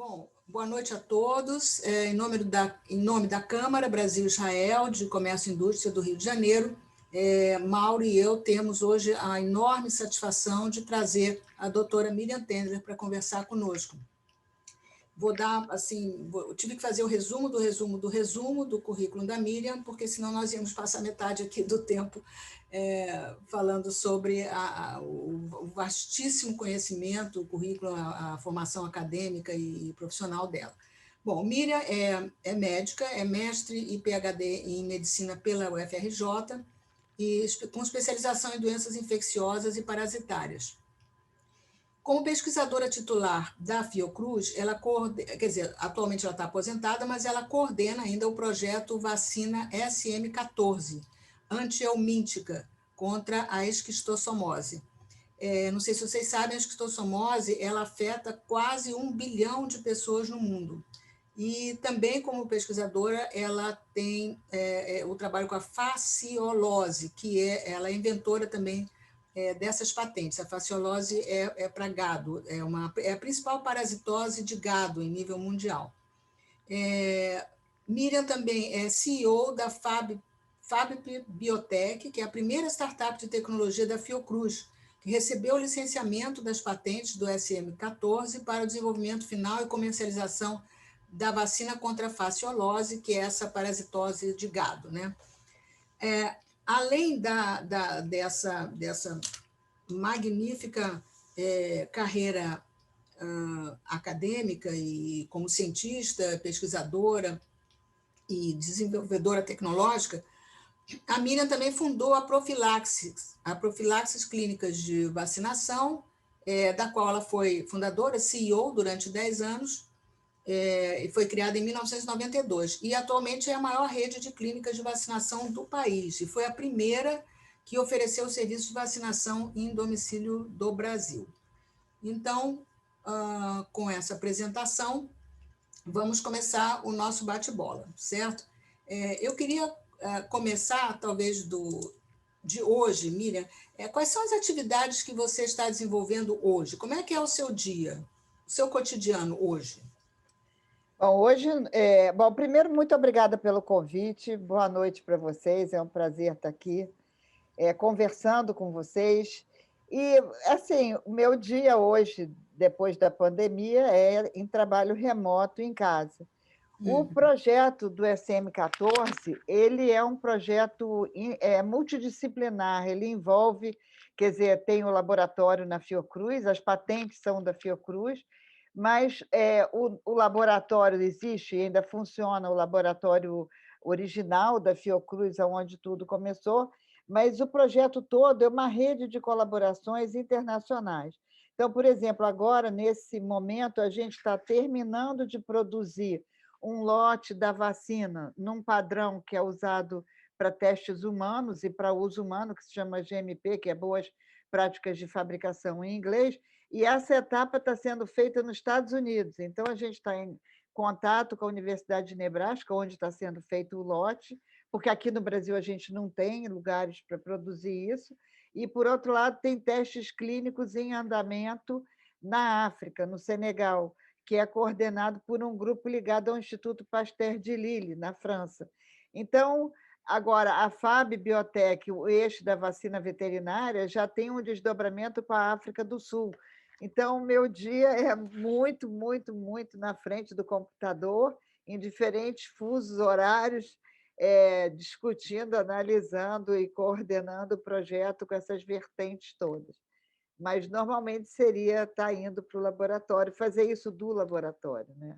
Bom, boa noite a todos. Em nome da Câmara Brasil-Israel de Comércio e Indústria do Rio de Janeiro, Mauro e eu temos hoje a enorme satisfação de trazer a doutora Miriam Tendler para conversar conosco. Eu tive que fazer o resumo do currículo da Miriam, porque senão nós íamos passar metade aqui do tempo falando sobre o vastíssimo conhecimento, o currículo, a formação acadêmica e profissional dela. Bom, Miriam é médica, é mestre e PhD em medicina pela UFRJ, e com especialização em doenças infecciosas e parasitárias. Como pesquisadora titular da Fiocruz, atualmente ela está aposentada, mas ela coordena ainda o projeto Vacina SM14, antihelmíntica, contra a esquistossomose. Não sei se vocês sabem, a esquistossomose ela afeta quase 1 bilhão de pessoas no mundo. E também, como pesquisadora, ela tem o trabalho com a fasciolose, ela é inventora também dessas patentes. A fasciolose é para gado, é a principal parasitose de gado em nível mundial. Miriam também é CEO da Fab Biotech, que é a primeira startup de tecnologia da Fiocruz, que recebeu o licenciamento das patentes do SM14 para o desenvolvimento final e comercialização da vacina contra a fasciolose, que é essa parasitose de gado, né? Além dessa magnífica carreira acadêmica e como cientista, pesquisadora e desenvolvedora tecnológica, a Miriam também fundou a Profilaxis Clínicas de Vacinação, da qual ela foi fundadora, CEO durante 10 anos, e foi criada em 1992, e atualmente é a maior rede de clínicas de vacinação do país, e foi a primeira que ofereceu o serviço de vacinação em domicílio do Brasil. Então, com essa apresentação, vamos começar o nosso bate-bola, certo? Eu queria começar, talvez, de hoje, Miriam. Quais são as atividades que você está desenvolvendo hoje? Como é que é o seu dia, o seu cotidiano hoje? Bom, hoje, primeiro, muito obrigada pelo convite, boa noite para vocês, é um prazer estar aqui conversando com vocês. E, assim, o meu dia hoje, depois da pandemia, é em trabalho remoto em casa. O projeto do SM14, ele é um projeto multidisciplinar, ele envolve, quer dizer, tem o laboratório na Fiocruz, as patentes são da Fiocruz, mas o laboratório existe e ainda funciona, o laboratório original da Fiocruz, onde tudo começou, mas o projeto todo é uma rede de colaborações internacionais. Então, por exemplo, agora, nesse momento, a gente está terminando de produzir um lote da vacina num padrão que é usado para testes humanos e para uso humano, que se chama GMP, que é Boas Práticas de Fabricação em inglês, e essa etapa está sendo feita nos Estados Unidos. Então, a gente está em contato com a Universidade de Nebraska, onde está sendo feito o lote, porque aqui no Brasil a gente não tem lugares para produzir isso, e, por outro lado, tem testes clínicos em andamento na África, no Senegal, que é coordenado por um grupo ligado ao Instituto Pasteur de Lille, na França. Então, agora, a Fab Biotech, o eixo da vacina veterinária, já tem um desdobramento para a África do Sul. Então, o meu dia é muito, muito, muito na frente do computador, em diferentes fusos horários, discutindo, analisando e coordenando o projeto com essas vertentes todas. Mas, normalmente, seria estar indo para o laboratório, fazer isso do laboratório, né?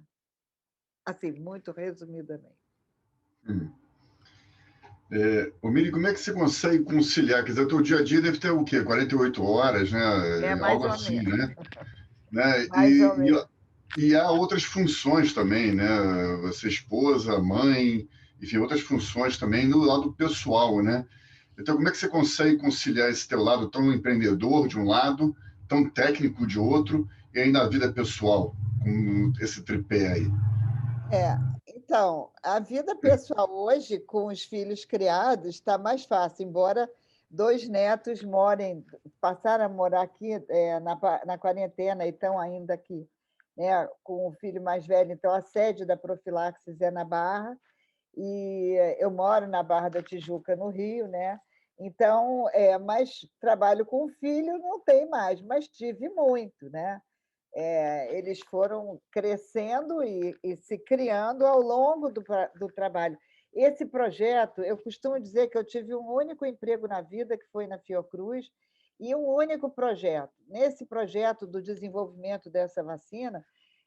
Assim, muito resumidamente. Miri, como é que você consegue conciliar? Quer dizer, o teu dia a dia deve ter o quê? 48 horas, né? Mais algo ou assim, menos. né? Mais ou menos. E há outras funções também, né? Você é esposa, mãe, enfim, outras funções também no lado pessoal, né? Então, como é que você consegue conciliar esse teu lado tão empreendedor de um lado, tão técnico de outro, e ainda a vida pessoal, com esse tripé aí? Então, a vida pessoal hoje, com os filhos criados, está mais fácil, embora 2 netos passaram a morar aqui na quarentena e estão ainda aqui né, com o filho mais velho, então a sede da Profilaxis é na Barra, e eu moro na Barra da Tijuca, no Rio, né? Então, mas trabalho com filho não tem mais, mas tive muito, né? Eles foram crescendo e se criando ao longo do trabalho. Esse projeto, eu costumo dizer que eu tive um único emprego na vida, que foi na Fiocruz, e um único projeto. Nesse projeto do desenvolvimento dessa vacina,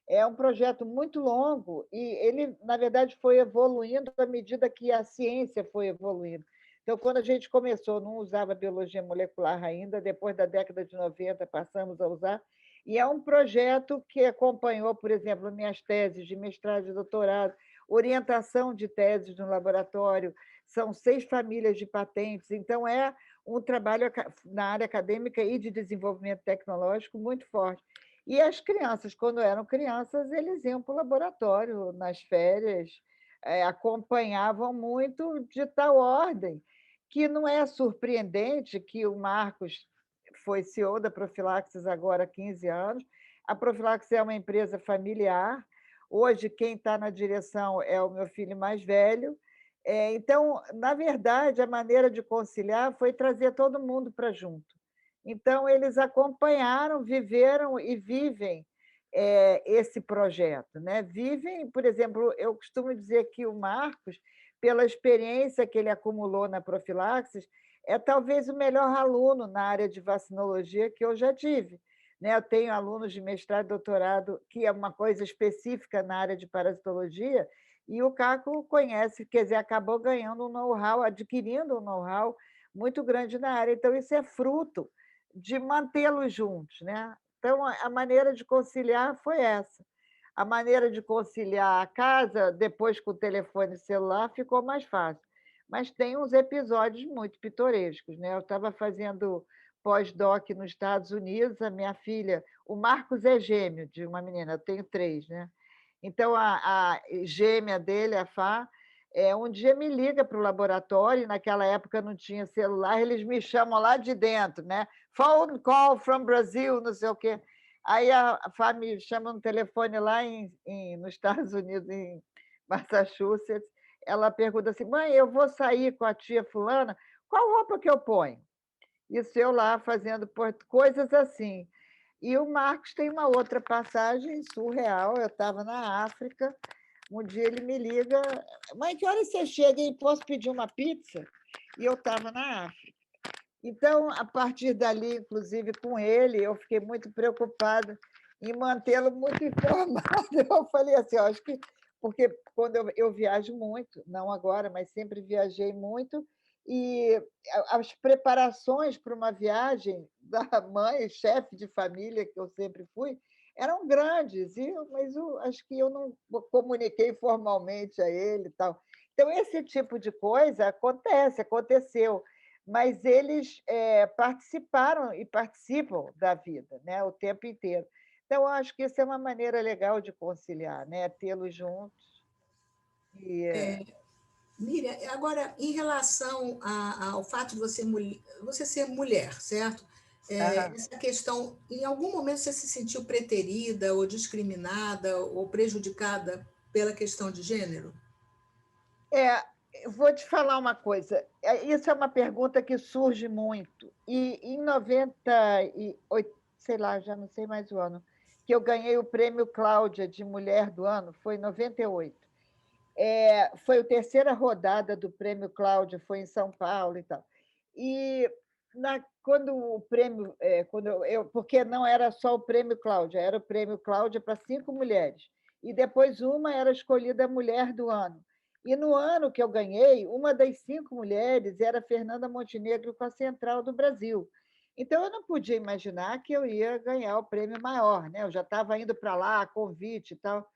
é um projeto muito longo e ele, na verdade, foi evoluindo à medida que a ciência foi evoluindo. Então, quando a gente começou, não usava biologia molecular ainda, depois da década de 90 passamos a usar, e é um projeto que acompanhou, por exemplo, minhas teses de mestrado e doutorado, orientação de teses no laboratório, são 6 famílias de patentes, então é um trabalho na área acadêmica e de desenvolvimento tecnológico muito forte. E as crianças, quando eram crianças, eles iam para o laboratório nas férias, acompanhavam muito de tal ordem, que não é surpreendente que o Marcos foi CEO da Profilaxis agora há 15 anos. A Profilaxis é uma empresa familiar. Hoje, quem está na direção é o meu filho mais velho. Então, na verdade, a maneira de conciliar foi trazer todo mundo para junto. Então, eles acompanharam, viveram e vivem esse projeto, né? Vivem, por exemplo, eu costumo dizer que o Marcos, pela experiência que ele acumulou na Profilaxis, é talvez o melhor aluno na área de vacinologia que eu já tive, né? Eu tenho alunos de mestrado e doutorado, que é uma coisa específica na área de parasitologia, e o Caco conhece, quer dizer, acabou ganhando um know-how, adquirindo um know-how muito grande na área. Então, isso é fruto de mantê-los juntos, né? Então, a maneira de conciliar foi essa. A maneira de conciliar a casa, depois com o telefone celular, ficou mais fácil. Mas tem uns episódios muito pitorescos, né? Eu estava fazendo pós-doc nos Estados Unidos, a minha filha, o Marcos é gêmeo de uma menina, eu tenho 3, né? Então, a gêmea dele, a Fá, um dia me liga para o laboratório, naquela época não tinha celular, eles me chamam lá de dentro, né? Phone call from Brazil, não sei o quê. Aí a Fá me chama no telefone lá nos Estados Unidos, em Massachusetts, ela pergunta assim, mãe, eu vou sair com a tia fulana, qual roupa que eu ponho? Isso eu lá fazendo coisas assim. E o Marcos tem uma outra passagem surreal, eu estava na África, um dia ele me liga, mãe, que hora você chega, hein? Posso pedir uma pizza? E eu estava na África. Então, a partir dali, inclusive com ele, eu fiquei muito preocupada em mantê-lo muito informado. Eu falei assim, acho que... Porque quando eu viajo muito, não agora, mas sempre viajei muito, e as preparações para uma viagem da mãe, chefe de família, que eu sempre fui, eram grandes, mas acho que eu não comuniquei formalmente a ele e tal. Então, esse tipo de coisa aconteceu, mas eles participaram e participam da vida, né, o tempo inteiro. Então, eu acho que isso é uma maneira legal de conciliar, né, tê-los juntos. Miriam, agora, em relação ao fato de você ser mulher, certo? Essa questão, em algum momento você se sentiu preterida ou discriminada ou prejudicada pela questão de gênero? Eu vou te falar uma coisa. Isso é uma pergunta que surge muito. E em 98, sei lá, já não sei mais o ano, que eu ganhei o prêmio Cláudia de Mulher do Ano, foi em 98. Foi a terceira rodada do prêmio Cláudia, foi em São Paulo e tal. E quando o prêmio, porque não era só o prêmio Cláudia, era o prêmio Cláudia para 5 mulheres. E depois uma era escolhida a Mulher do Ano. E no ano que eu ganhei, uma das 5 mulheres era Fernanda Montenegro com a Central do Brasil. Então, eu não podia imaginar que eu ia ganhar o prêmio maior, né? Eu já estava indo para lá, convite e tal,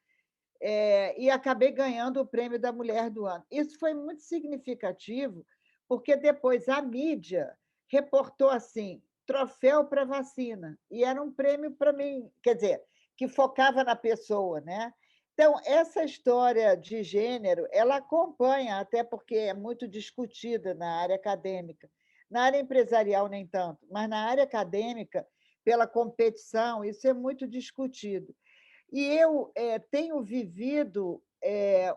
e acabei ganhando o prêmio da Mulher do Ano. Isso foi muito significativo, porque depois a mídia reportou assim, troféu para vacina, e era um prêmio para mim, quer dizer, que focava na pessoa, né? Então, essa história de gênero, ela acompanha, até porque é muito discutida na área acadêmica. Na área empresarial, nem tanto, mas na área acadêmica, pela competição, isso é muito discutido. E eu tenho vivido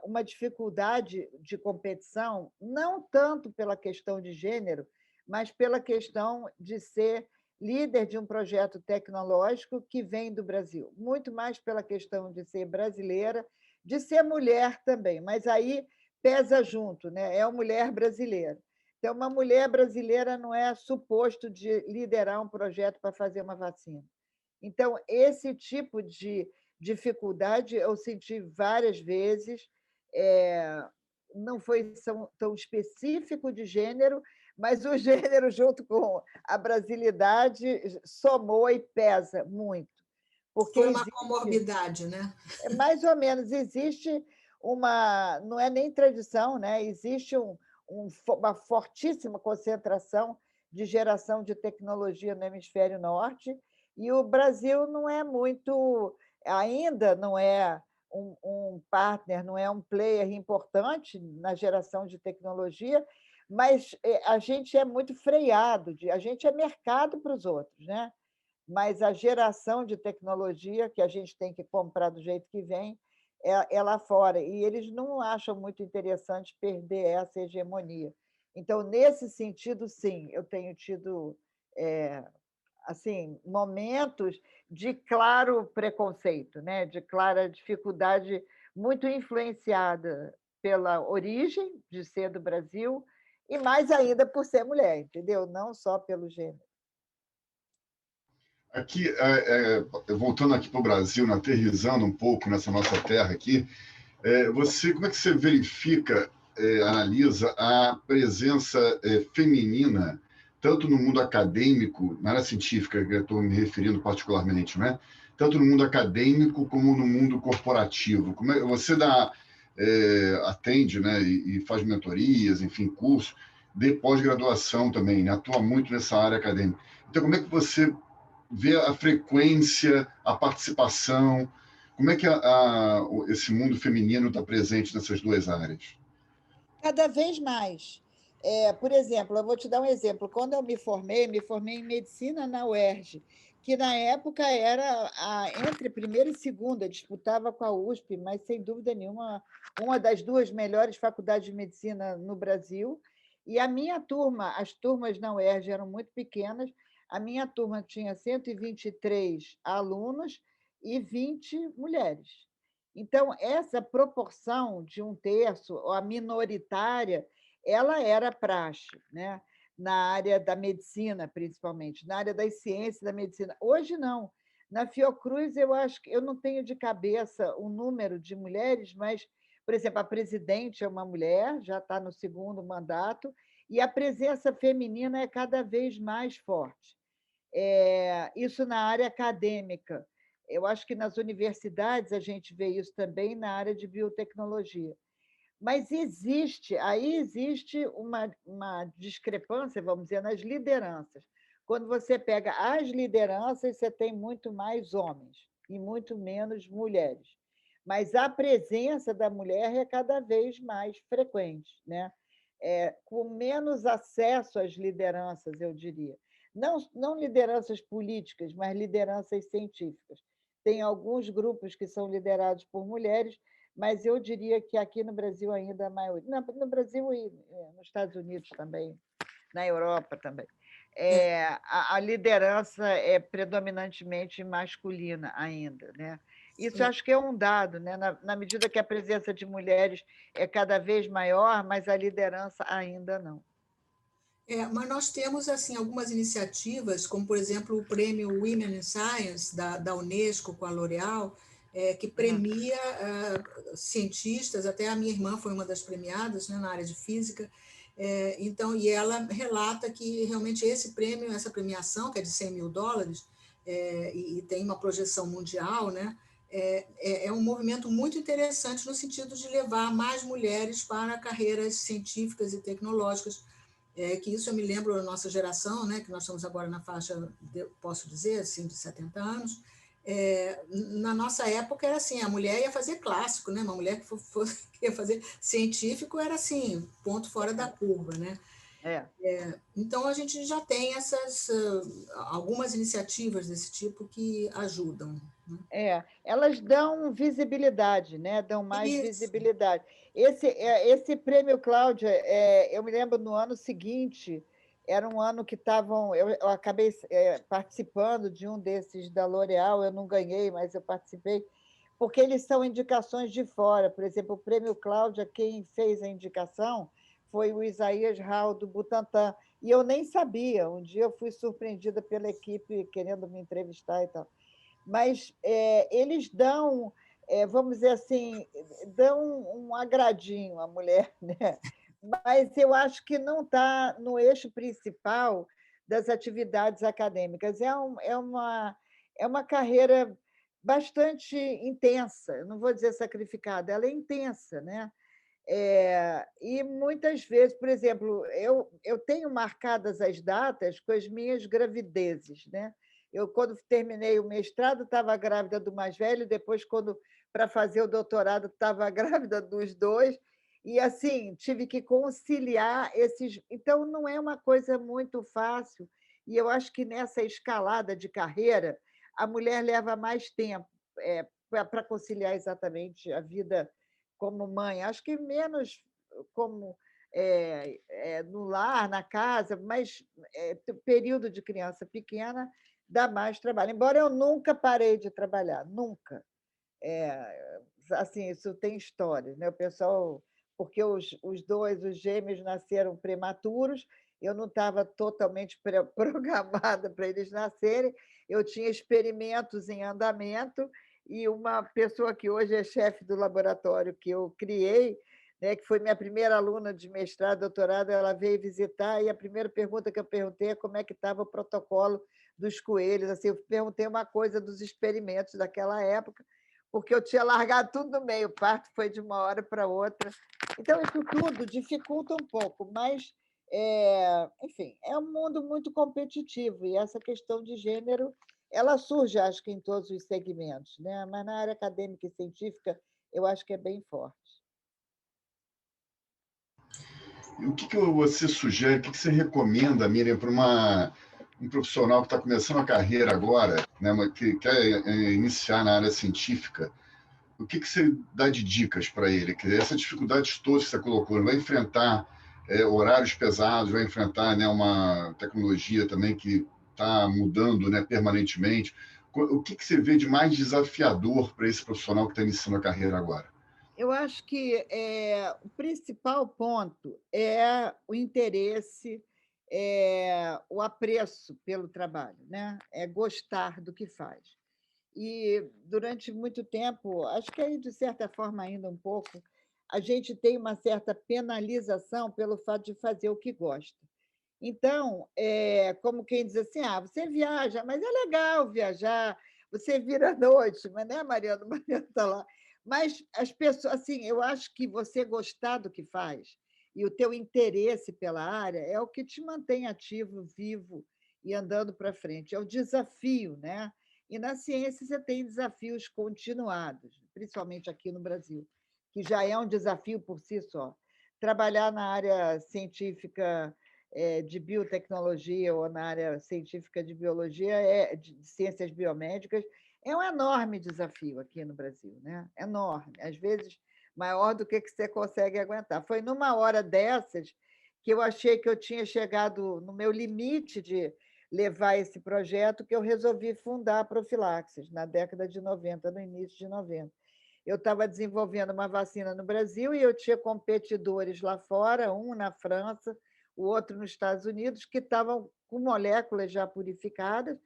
uma dificuldade de competição, não tanto pela questão de gênero, mas pela questão de ser líder de um projeto tecnológico que vem do Brasil, muito mais pela questão de ser brasileira, de ser mulher também, mas aí pesa junto, né? É uma mulher brasileira. Então, uma mulher brasileira não é suposto de liderar um projeto para fazer uma vacina. Então, esse tipo de dificuldade eu senti várias vezes, não foi tão específico de gênero, mas o gênero, junto com a brasilidade, somou e pesa muito. Porque foi uma comorbidade, né? Mais ou menos, existe uma, não é nem tradição, né? Existe uma fortíssima concentração de geração de tecnologia no hemisfério norte, e o Brasil não é muito, ainda não é um partner, não é um player importante na geração de tecnologia, mas a gente é muito freado, a gente é mercado para os outros, né? Mas a geração de tecnologia que a gente tem que comprar do jeito que vem é lá fora, e eles não acham muito interessante perder essa hegemonia. Então, nesse sentido, sim, eu tenho tido assim, momentos de claro preconceito, né? De clara dificuldade, muito influenciada pela origem de ser do Brasil e mais ainda por ser mulher, entendeu? Não só pelo gênero. Aqui, voltando aqui para o Brasil, aterrissando um pouco nessa nossa terra aqui, como é que você verifica, analisa a presença feminina, tanto no mundo acadêmico, na área científica, que eu estou me referindo particularmente, né? Tanto no mundo acadêmico como no mundo corporativo? Como você atende, né, e faz mentorias, enfim, cursos de pós-graduação também, né? Atua muito nessa área acadêmica. Então, como é que você vê a frequência, a participação? Como é que esse mundo feminino está presente nessas duas áreas? Cada vez mais. Por exemplo, eu vou te dar um exemplo. Quando eu me formei em medicina na UERJ, que na época era entre primeira e segunda, disputava com a USP, mas sem dúvida nenhuma, uma das duas melhores faculdades de medicina no Brasil. E a minha turma, as turmas na UERJ eram muito pequenas, a minha turma tinha 123 alunos e 20 mulheres. Então, essa proporção de um terço, a minoritária, ela era praxe, né? Na área da medicina, principalmente, na área das ciências da medicina. Hoje, não. Na Fiocruz, eu acho que eu não tenho de cabeça o número de mulheres, mas, por exemplo, a presidente é uma mulher, já está no segundo mandato, e a presença feminina é cada vez mais forte. Isso na área acadêmica. Eu acho que nas universidades a gente vê isso também na área de biotecnologia. Mas aí existe uma discrepância, vamos dizer, nas lideranças. Quando você pega as lideranças, você tem muito mais homens e muito menos mulheres. Mas a presença da mulher é cada vez mais frequente, né? Com menos acesso às lideranças, eu diria. Não lideranças políticas, mas lideranças científicas. Tem alguns grupos que são liderados por mulheres, mas eu diria que aqui no Brasil ainda a maioria. No Brasil e nos Estados Unidos também, na Europa também. A liderança é predominantemente masculina ainda, né? Isso acho que é um dado, né? Na medida que a presença de mulheres é cada vez maior, mas a liderança ainda não. Mas nós temos assim algumas iniciativas, como por exemplo o prêmio Women in Science da Unesco com a L'Oréal, que premia cientistas. Até a minha irmã foi uma das premiadas, né, na área de física. Então, e ela relata que realmente esse prêmio, essa premiação, que é de $100 mil, e tem uma projeção mundial, né, é um movimento muito interessante no sentido de levar mais mulheres para carreiras científicas e tecnológicas. Que isso eu me lembro da nossa geração, né, que nós estamos agora na faixa, posso dizer, assim, de 70 anos. Na nossa época era assim, a mulher ia fazer clássico, né? Uma mulher que ia fazer científico era assim, ponto fora da curva, né? É. Então, a gente já tem algumas iniciativas desse tipo que ajudam. Né? Elas dão visibilidade, né? Dão mais Isso. visibilidade. Esse prêmio Cláudia, eu me lembro no ano seguinte, era um ano que estavam. Eu acabei participando de um desses da L'Oréal, eu não ganhei, mas eu participei, porque eles são indicações de fora. Por exemplo, o prêmio Cláudia, quem fez a indicação foi o Isaías Rao, do Butantan. E eu nem sabia. Um dia eu fui surpreendida pela equipe querendo me entrevistar e tal. Mas eles dão, vamos dizer assim, dão um agradinho à mulher, né? Mas eu acho que não está no eixo principal das atividades acadêmicas. É uma carreira bastante intensa, eu não vou dizer sacrificada, ela é intensa, né? E muitas vezes, por exemplo, eu tenho marcadas as datas com as minhas gravidezes, né? Eu, quando terminei o mestrado, estava grávida do mais velho, depois, quando para fazer o doutorado, estava grávida dos dois, e assim tive que conciliar esses. Então, não é uma coisa muito fácil, e eu acho que nessa escalada de carreira, a mulher leva mais tempo para conciliar exatamente a vida como mãe, acho que menos como no lar, na casa, mas período de criança pequena dá mais trabalho. Embora eu nunca parei de trabalhar, nunca. Assim, isso tem história, né? O pessoal, porque os dois, os gêmeos, nasceram prematuros, eu não estava totalmente programada para eles nascerem, eu tinha experimentos em andamento, e uma pessoa que hoje é chefe do laboratório que eu criei, né, que foi minha primeira aluna de mestrado, doutorado, ela veio visitar, e a primeira pergunta que eu perguntei é como é que estava o protocolo dos coelhos. Assim, eu perguntei uma coisa dos experimentos daquela época, porque eu tinha largado tudo no meio, o parto foi de uma hora para outra. Então, isso tudo dificulta um pouco, mas, enfim, é um mundo muito competitivo, e essa questão de gênero ela surge, acho que, em todos os segmentos, né? Mas na área acadêmica e científica, eu acho que é bem forte. E o que você sugere, o que você recomenda, Miriam, para um profissional que está começando a carreira agora, né, que quer iniciar na área científica? O que você dá de dicas para ele? Que essas dificuldades todas que você colocou, ele vai enfrentar horários pesados, vai enfrentar, né, uma tecnologia também que está mudando, né, permanentemente. O que você vê de mais desafiador para esse profissional que está iniciando a carreira agora? Eu acho que o principal ponto é o interesse, o apreço pelo trabalho, né? É gostar do que faz. E, durante muito tempo, acho que aí, de certa forma, ainda um pouco, a gente tem uma certa penalização pelo fato de fazer o que gosta. Então, como quem diz assim: você viaja, mas é legal viajar, você vira à noite, mas, né, Mariana? Mariana está lá. Mas as pessoas, assim, eu acho que você gostar do que faz e o teu interesse pela área é o que te mantém ativo, vivo e andando para frente. É o desafio, né? E na ciência você tem desafios continuados, principalmente aqui no Brasil, que já é um desafio por si só. Trabalhar na área científica de biotecnologia ou na área científica de biologia, de ciências biomédicas, é um enorme desafio aqui no Brasil, né? Enorme, às vezes maior do que você consegue aguentar. Foi numa hora dessas que eu achei que eu tinha chegado no meu limite de levar esse projeto, que eu resolvi fundar a Profilaxis, na década de 90, no início de 90. Eu estava desenvolvendo uma vacina no Brasil e eu tinha competidores lá fora, um na França, o outro nos Estados Unidos, que estavam com moléculas já purificadas,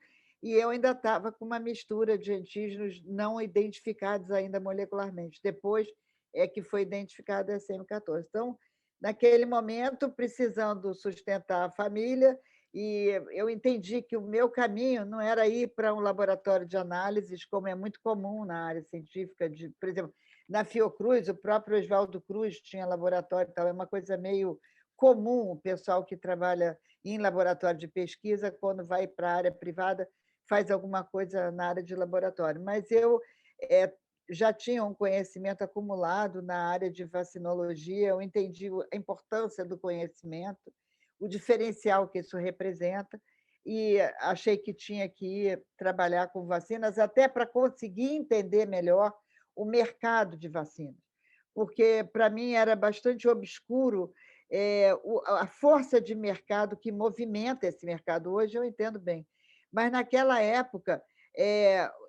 e eu ainda estava com uma mistura de antígenos não identificados ainda molecularmente. Depois é que foi identificada a SM14. Então, naquele momento, precisando sustentar a família, e eu entendi que o meu caminho não era ir para um laboratório de análises, como é muito comum na área científica, por exemplo, na Fiocruz, o próprio Oswaldo Cruz tinha laboratório e tal, é uma coisa meio comum o pessoal que trabalha em laboratório de pesquisa, quando vai para a área privada, faz alguma coisa na área de laboratório. Mas eu já tinha um conhecimento acumulado na área de vacinologia, eu entendi a importância do conhecimento, o diferencial que isso representa, e achei que tinha que ir trabalhar com vacinas até para conseguir entender melhor o mercado de vacinas, porque, para mim, era bastante obscuro a força de mercado que movimenta esse mercado. Hoje eu entendo bem, mas, naquela época,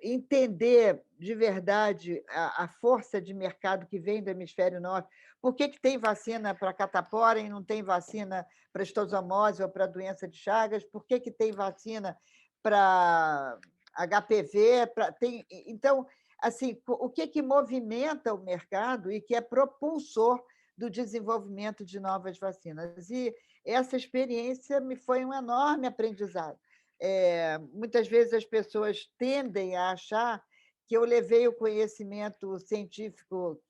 entender de verdade a força de mercado que vem do hemisfério norte, por que tem vacina para catapora e não tem vacina para estosomose ou para a doença de Chagas, por que tem vacina para HPV, então, assim, o que movimenta o mercado e que é propulsor do desenvolvimento de novas vacinas. E essa experiência me foi um enorme aprendizado. Muitas vezes as pessoas tendem a achar que eu levei o conhecimento científico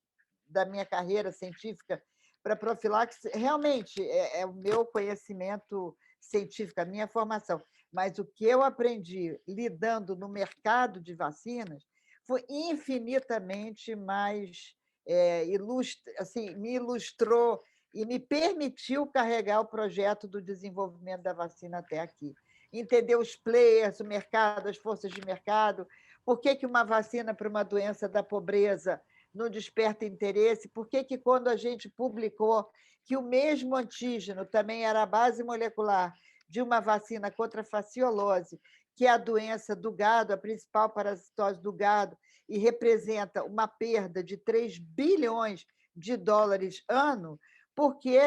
da minha carreira científica para profilaxe. Realmente, é o meu conhecimento científico, a minha formação, mas o que eu aprendi lidando no mercado de vacinas foi infinitamente mais assim, me ilustrou e me permitiu carregar o projeto do desenvolvimento da vacina até aqui. Entender os players, o mercado, as forças de mercado, por que uma vacina para uma doença da pobreza não desperta interesse, por que quando a gente publicou que o mesmo antígeno também era a base molecular de uma vacina contra a fasciolose, que é a doença do gado, a principal parasitose do gado, e representa uma perda de 3 bilhões de dólares ano, porque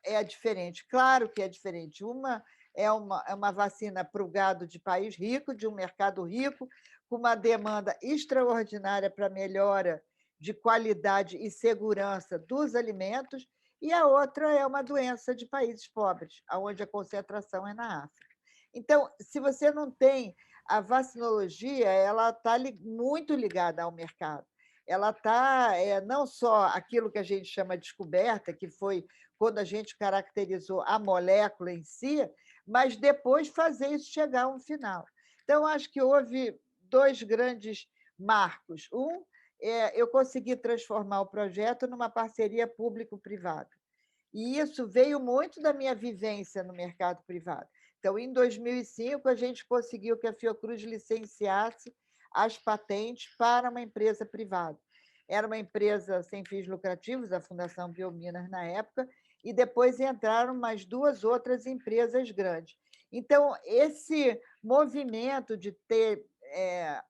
é diferente. Claro que é diferente. Uma é uma vacina para o gado de país rico, de um mercado rico, com uma demanda extraordinária para melhora de qualidade e segurança dos alimentos, e a outra é uma doença de países pobres, onde a concentração é na África. Então, se você não tem a vacinologia, ela está muito ligada ao mercado. Ela está não só aquilo que a gente chama de descoberta, que foi quando a gente caracterizou a molécula em si, mas depois fazer isso chegar a um final. Então, acho que houve 2 grandes marcos. Eu consegui transformar o projeto numa parceria público-privada. E isso veio muito da minha vivência no mercado privado. Então, em 2005, a gente conseguiu que a Fiocruz licenciasse as patentes para uma empresa privada. Era uma empresa sem fins lucrativos, a Fundação Biominas, na época, e depois entraram mais 2 outras empresas grandes. Então, esse movimento de ter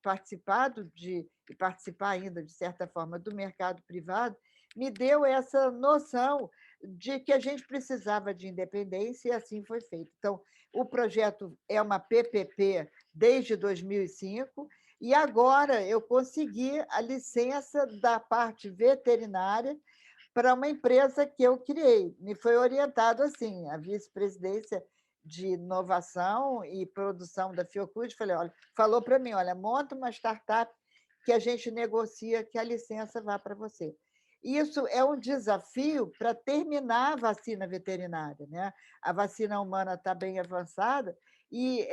participado e participar ainda, de certa forma, do mercado privado, me deu essa noção de que a gente precisava de independência, e assim foi feito. Então, o projeto é uma PPP desde 2005, e agora eu consegui a licença da parte veterinária para uma empresa que eu criei. Me foi orientado assim, a vice-presidência de inovação e produção da Fiocruz, falou para mim, olha, monta uma startup que a gente negocia que a licença vá para você. Isso é um desafio para terminar a vacina veterinária, né? A vacina humana está bem avançada e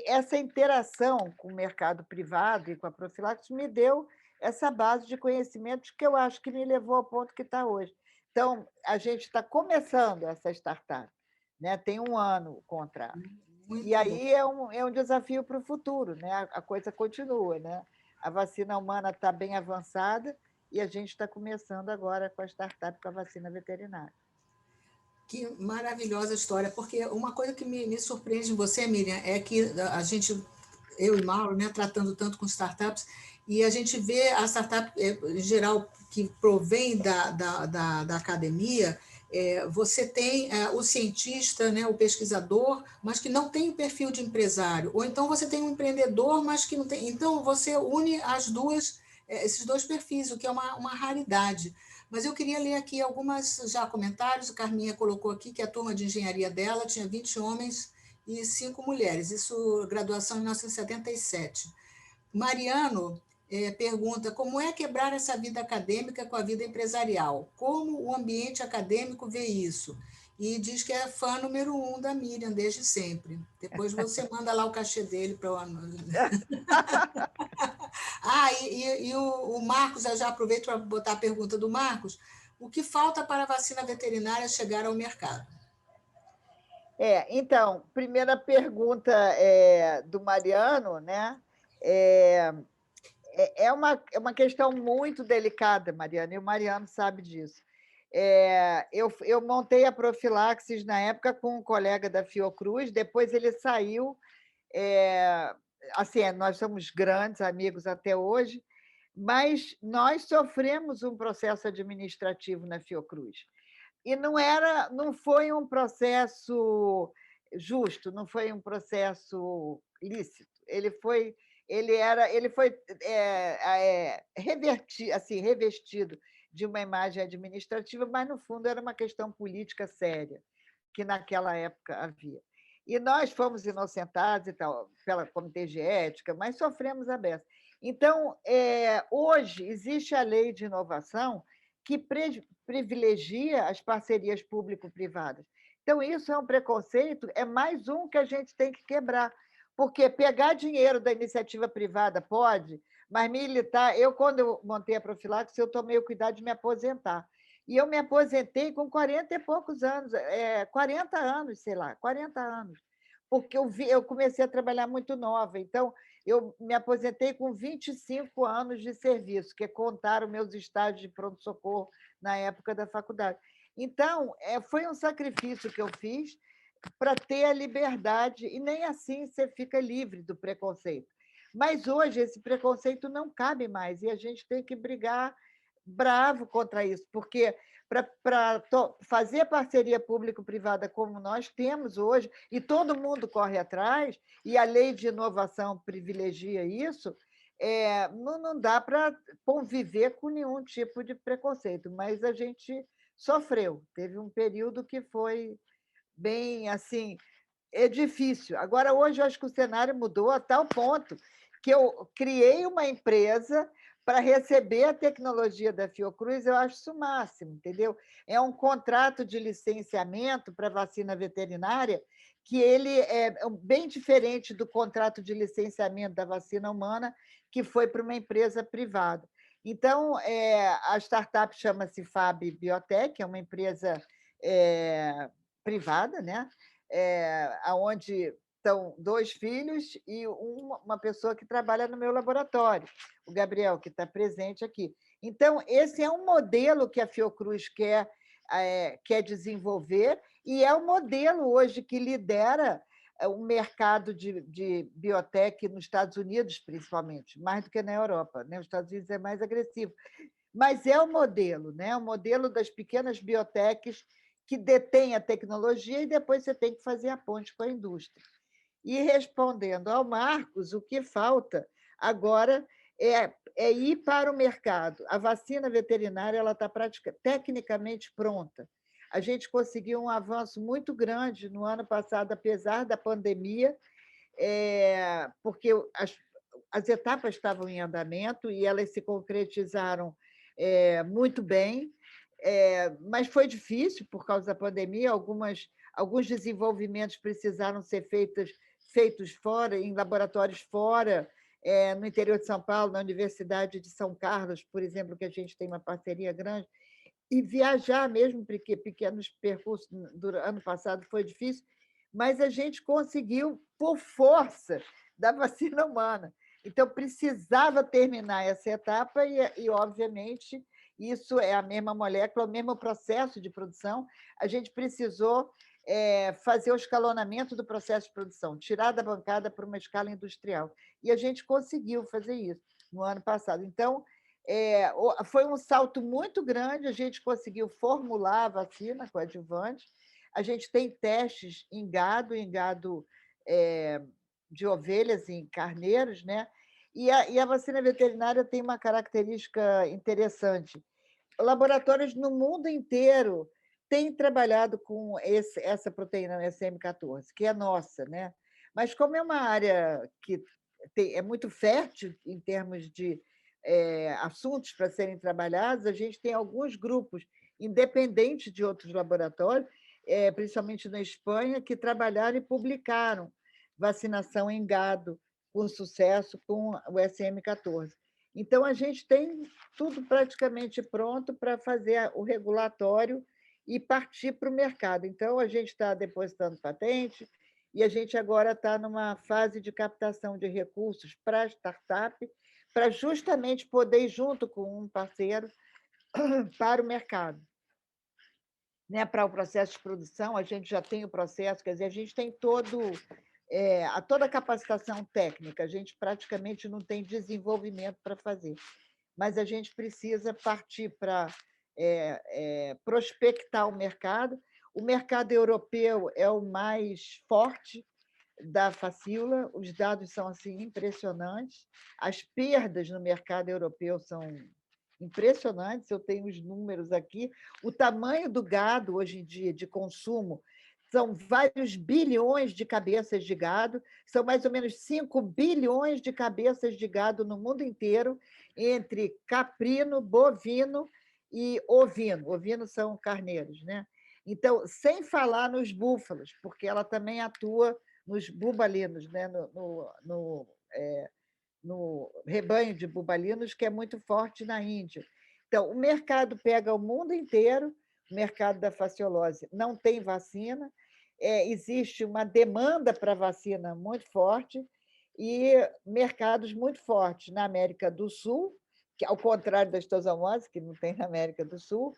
essa interação com o mercado privado e com a profilaxe me deu essa base de conhecimentos que eu acho que me levou ao ponto que está hoje. Então, a gente está começando essa startup, né? Tem 1 ano o contrato. Muito e aí é um desafio para o futuro, né? A coisa continua, né? A vacina humana está bem avançada e a gente está começando agora com a startup com a vacina veterinária. Que maravilhosa história, porque uma coisa que me surpreende em você, Miriam, é que a gente, eu e Mauro, né, tratando tanto com startups, e a gente vê a startup, em geral, que provém da academia, você tem o cientista, né, o pesquisador, mas que não tem o perfil de empresário, ou então você tem um empreendedor, mas que não tem. Então, você une esses 2 perfis, o que é uma raridade. Mas eu queria ler aqui algumas já comentários. A Carminha colocou aqui que a turma de engenharia dela tinha 20 homens e 5 mulheres, isso graduação em 1977. Mariano pergunta como é quebrar essa vida acadêmica com a vida empresarial, como o ambiente acadêmico vê isso, e diz que é fã número 1 da Miriam desde sempre. Depois você manda lá o cachê dele para o e o Marcos, eu já aproveito para botar a pergunta do Marcos, o que falta para a vacina veterinária chegar ao mercado? Então, primeira pergunta do Mariano, né? É uma questão muito delicada, Mariano, e o Mariano sabe disso. Eu montei a Profilaxis na época com um colega da Fiocruz, depois ele saiu. Assim, nós somos grandes amigos até hoje, mas nós sofremos um processo administrativo na Fiocruz. E não foi um processo justo, não foi um processo lícito. Ele foi revestido de uma imagem administrativa, mas, no fundo, era uma questão política séria, que naquela época havia. E nós fomos inocentados e tal, pela Comitê de Ética, mas sofremos a beça. Então, hoje, existe a lei de inovação que privilegia as parcerias público-privadas. Então, isso é um preconceito, é mais um que a gente tem que quebrar, porque pegar dinheiro da iniciativa privada pode, mas militar... quando eu montei a Profilaxis, eu tomei o cuidado de me aposentar. E eu me aposentei com 40 e poucos anos, 40 anos, sei lá, 40 anos, porque eu comecei a trabalhar muito nova. Então, eu me aposentei com 25 anos de serviço, que contaram meus estágios de pronto-socorro na época da faculdade. Então, foi um sacrifício que eu fiz para ter a liberdade, e nem assim você fica livre do preconceito. Mas hoje esse preconceito não cabe mais, e a gente tem que brigar bravo contra isso, porque para fazer parceria público-privada como nós temos hoje, e todo mundo corre atrás, e a lei de inovação privilegia isso, não dá para conviver com nenhum tipo de preconceito, mas a gente sofreu. Teve um período que foi bem assim, difícil. Agora, hoje, eu acho que o cenário mudou a tal ponto que eu criei uma empresa para receber a tecnologia da Fiocruz. Eu acho isso o máximo, entendeu? É um contrato de licenciamento para vacina veterinária que ele é bem diferente do contrato de licenciamento da vacina humana, que foi para uma empresa privada. Então, a startup chama-se Fab Biotech, é uma empresa privada, né? Onde estão 2 filhos e uma pessoa que trabalha no meu laboratório, o Gabriel, que está presente aqui. Então, esse é um modelo que a Fiocruz quer desenvolver, e é o modelo hoje que lidera o mercado de biotech nos Estados Unidos, principalmente, mais do que na Europa, né? Os Estados Unidos é mais agressivo. Mas é o modelo, né? O modelo das pequenas biotechs que detêm a tecnologia, e depois você tem que fazer a ponte com a indústria. E, respondendo ao Marcos, o que falta agora é ir para o mercado. A vacina veterinária está tecnicamente pronta. A gente conseguiu um avanço muito grande no ano passado, apesar da pandemia, porque as etapas estavam em andamento e elas se concretizaram muito bem, mas foi difícil por causa da pandemia. Alguns desenvolvimentos precisaram ser feitos fora, em laboratórios fora, no interior de São Paulo, na Universidade de São Carlos, por exemplo, que a gente tem uma parceria grande, e viajar mesmo, porque pequenos percursos do ano passado foi difícil, mas a gente conseguiu por força da vacina humana. Então, precisava terminar essa etapa e obviamente, isso é a mesma molécula, o mesmo processo de produção. A gente precisou fazer o escalonamento do processo de produção, tirar da bancada para uma escala industrial. E a gente conseguiu fazer isso no ano passado. Então, foi um salto muito grande, a gente conseguiu formular a vacina coadjuvante, a gente tem testes em gado de ovelhas e em carneiros, né? E a vacina veterinária tem uma característica interessante. Laboratórios no mundo inteiro têm trabalhado com essa proteína SM14, que é nossa, né? Mas como é uma área que é muito fértil em termos de assuntos para serem trabalhados, a gente tem alguns grupos independentes de outros laboratórios, principalmente na Espanha, que trabalharam e publicaram vacinação em gado com sucesso com o SM14. Então, a gente tem tudo praticamente pronto para fazer o regulatório e partir para o mercado. Então, a gente está depositando patente e a gente agora está numa fase de captação de recursos para a startup, para justamente poder ir junto com um parceiro para o mercado. Né? Para o processo de produção, a gente já tem o processo, quer dizer, a gente tem toda a capacitação técnica, a gente praticamente não tem desenvolvimento para fazer, mas a gente precisa partir para prospectar o mercado. O mercado europeu é o mais forte da Facila, os dados são assim impressionantes, as perdas no mercado europeu são impressionantes, eu tenho os números aqui, o tamanho do gado hoje em dia de consumo são vários bilhões de cabeças de gado, são mais ou menos 5 bilhões de cabeças de gado no mundo inteiro, entre caprino, bovino e ovino. Ovino são carneiros, né? Então, sem falar nos búfalos, porque ela também atua nos bubalinos, né? No rebanho de bubalinos, que é muito forte na Índia. Então, o mercado pega o mundo inteiro, o mercado da fasciolose não tem vacina, existe uma demanda para vacina muito forte e mercados muito fortes na América do Sul, que ao contrário da estosomose, que não tem na América do Sul,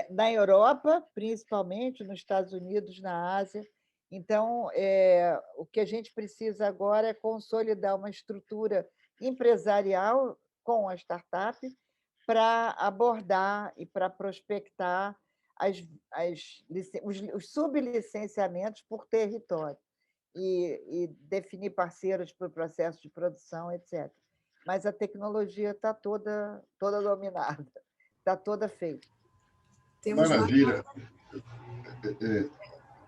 na Europa, principalmente, nos Estados Unidos, na Ásia. Então, o que a gente precisa agora é consolidar uma estrutura empresarial com a startup para abordar e para prospectar os sublicenciamentos por território e definir parceiros para o processo de produção, etc. Mas a tecnologia está toda dominada, está toda feita. Maravilha.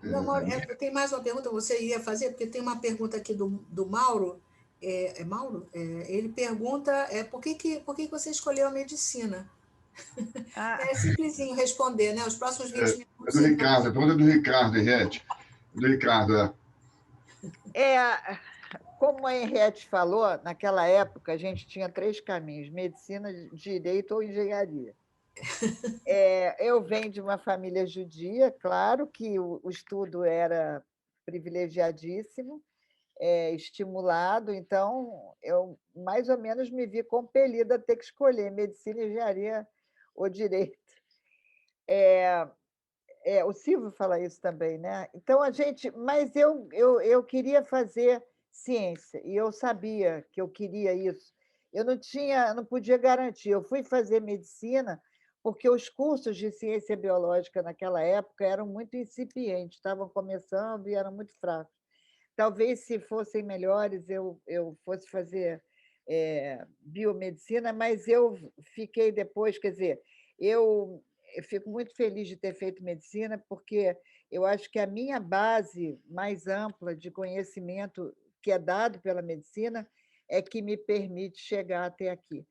Não, Mauro, tem mais uma pergunta que você ia fazer, porque tem uma pergunta aqui do Mauro. Mauro? Ele pergunta por que você escolheu a medicina? É simplesinho responder, né? Os próximos 20 minutos. É do Ricardo, a pergunta é do Ricardo, Henriette. Do Ricardo, Como a Henriette falou, naquela época a gente tinha 3 caminhos: medicina, direito ou engenharia. Eu venho de uma família judia, claro que o estudo era privilegiadíssimo, estimulado, então eu mais ou menos me vi compelida a ter que escolher medicina, engenharia ou direito. O Silvio fala isso também, né? Então mas eu queria fazer ciência e eu sabia que eu queria isso. Eu não podia garantir. Eu fui fazer medicina porque os cursos de ciência biológica naquela época eram muito incipientes, estavam começando e eram muito fracos. Talvez, se fossem melhores, eu fosse fazer biomedicina, mas eu fiquei depois, quer dizer, eu fico muito feliz de ter feito medicina, porque eu acho que a minha base mais ampla de conhecimento que é dado pela medicina é que me permite chegar até aqui.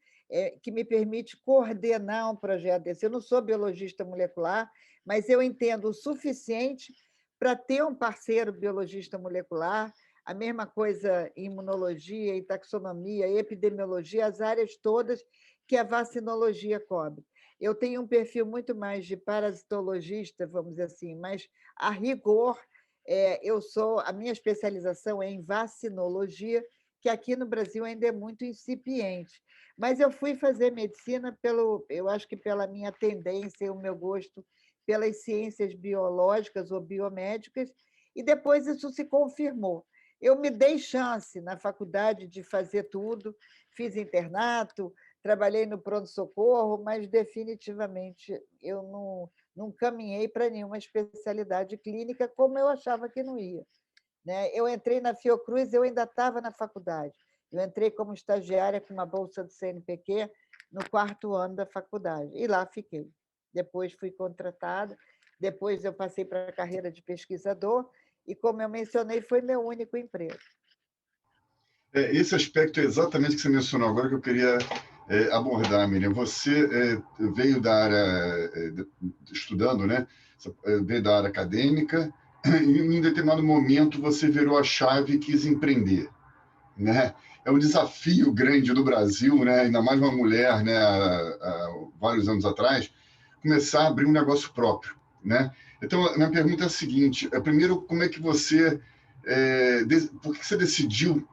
Que me permite coordenar um projeto desse. Eu não sou biologista molecular, mas eu entendo o suficiente para ter um parceiro biologista molecular, a mesma coisa em imunologia, em taxonomia, epidemiologia, as áreas todas que a vacinologia cobre. Eu tenho um perfil muito mais de parasitologista, vamos dizer assim, mas, a rigor, a minha especialização é em vacinologia, que aqui no Brasil ainda é muito incipiente. Mas eu fui fazer medicina eu acho que pela minha tendência e o meu gosto pelas ciências biológicas ou biomédicas, e depois isso se confirmou. Eu me dei chance na faculdade de fazer tudo, fiz internato, trabalhei no pronto-socorro, mas definitivamente eu não caminhei para nenhuma especialidade clínica como eu achava que não ia. Eu entrei na Fiocruz, eu ainda estava na faculdade. Eu entrei como estagiária com uma bolsa do CNPq no 4º ano da faculdade, e lá fiquei. Depois fui contratada, depois eu passei para a carreira de pesquisador, e, como eu mencionei, foi meu único emprego. Esse aspecto é exatamente que você mencionou agora que eu queria abordar, Miriam. Você veio da área, estudando, né? Veio da área acadêmica, e em determinado momento você virou a chave e quis empreender, né? É um desafio grande do Brasil, né? Ainda mais uma mulher, né? Há vários anos atrás, começar a abrir um negócio próprio, né? Então, a minha pergunta é a seguinte: primeiro, como é que você, por que você decidiu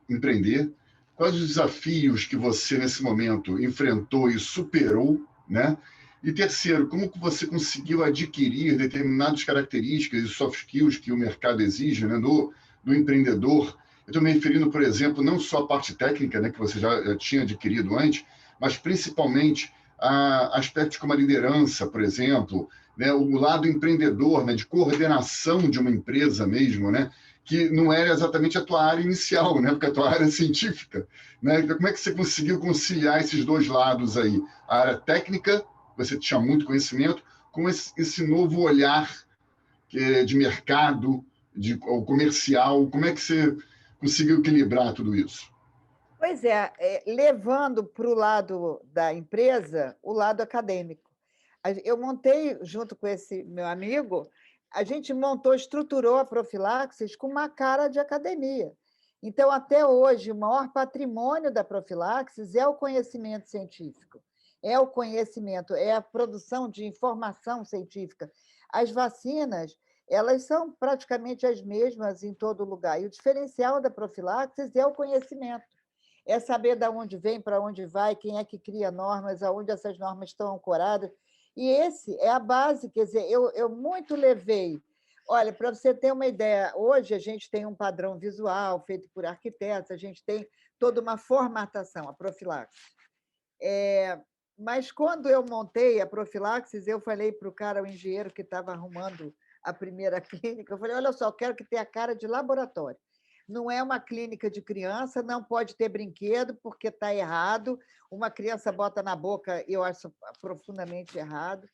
empreender? Quais os desafios que você, nesse momento, enfrentou e superou, né? E terceiro, como que você conseguiu adquirir determinadas características e soft skills que o mercado exige, né, do empreendedor? Eu estou me referindo, por exemplo, não só à parte técnica, né, que você já tinha adquirido antes, mas principalmente a aspectos como a liderança, por exemplo, né, o lado empreendedor, né, de coordenação de uma empresa mesmo, né, que não era exatamente a tua área inicial, né, porque a tua área é científica, né? Então, como é que você conseguiu conciliar esses dois lados aí? A área técnica, você tinha muito conhecimento, com esse novo olhar de mercado, ou comercial, como é que você conseguiu equilibrar tudo isso? Pois é, levando para o lado da empresa, o lado acadêmico. Eu montei, junto com esse meu amigo, a gente montou, estruturou a Profilaxis com uma cara de academia. Então, até hoje, o maior patrimônio da Profilaxis é o conhecimento científico, é o conhecimento, é a produção de informação científica. As vacinas, elas são praticamente as mesmas em todo lugar, e o diferencial da Profilaxis é o conhecimento. É saber de onde vem, para onde vai, quem é que cria normas, aonde essas normas estão ancoradas. E esse é a base, quer dizer, eu muito levei. Olha, para você ter uma ideia, hoje a gente tem um padrão visual feito por arquitetos, a gente tem toda uma formatação, a profilaxis. Mas quando eu montei a profilaxis, eu falei para o cara, o engenheiro que estava arrumando a primeira clínica, eu falei, olha só, eu quero que tenha a cara de laboratório. Não é uma clínica de criança, não pode ter brinquedo, porque está errado. Uma criança bota na boca, eu acho profundamente errado.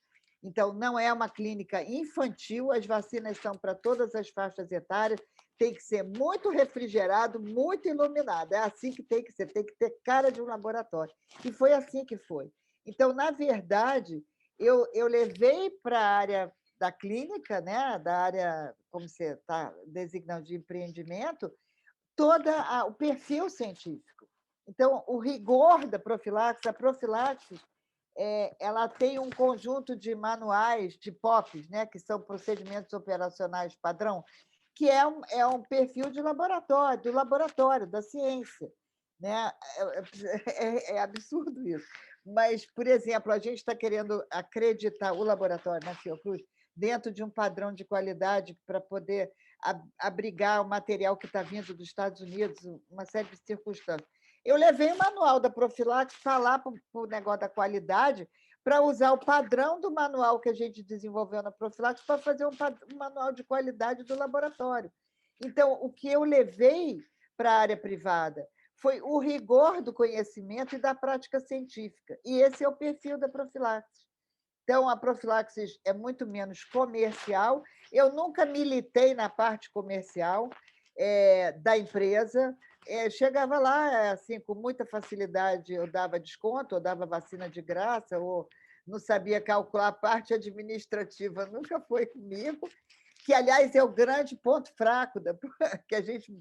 Então, não é uma clínica infantil, as vacinas são para todas as faixas etárias, tem que ser muito refrigerado, muito iluminado. É assim que tem que ter cara de um laboratório. E foi assim que foi. Então, na verdade, eu levei para a área da clínica, né, da área, como você está designando, de empreendimento, todo o perfil científico. Então, o rigor da profilaxis, a profilaxis, ela tem um conjunto de manuais, de POPs, né, que são procedimentos operacionais padrão, que é um perfil de laboratório, do laboratório, da ciência. Né? É absurdo isso. Mas, por exemplo, a gente está querendo acreditar o laboratório na Fiocruz dentro de um padrão de qualidade para poder abrigar o material que está vindo dos Estados Unidos, uma série de circunstâncias. Eu levei o manual da profilaxis para lá, para o negócio da qualidade, para usar o padrão do manual que a gente desenvolveu na profilaxis para fazer um manual de qualidade do laboratório. Então, o que eu levei para a área privada foi o rigor do conhecimento e da prática científica. E esse é o perfil da profilaxis. Então, a profilaxis é muito menos comercial. Eu nunca militei na parte comercial da empresa. Chegava lá, assim, com muita facilidade, eu dava desconto, ou dava vacina de graça, ou não sabia calcular a parte administrativa, nunca foi comigo, que, aliás, é o grande ponto fraco, que a gente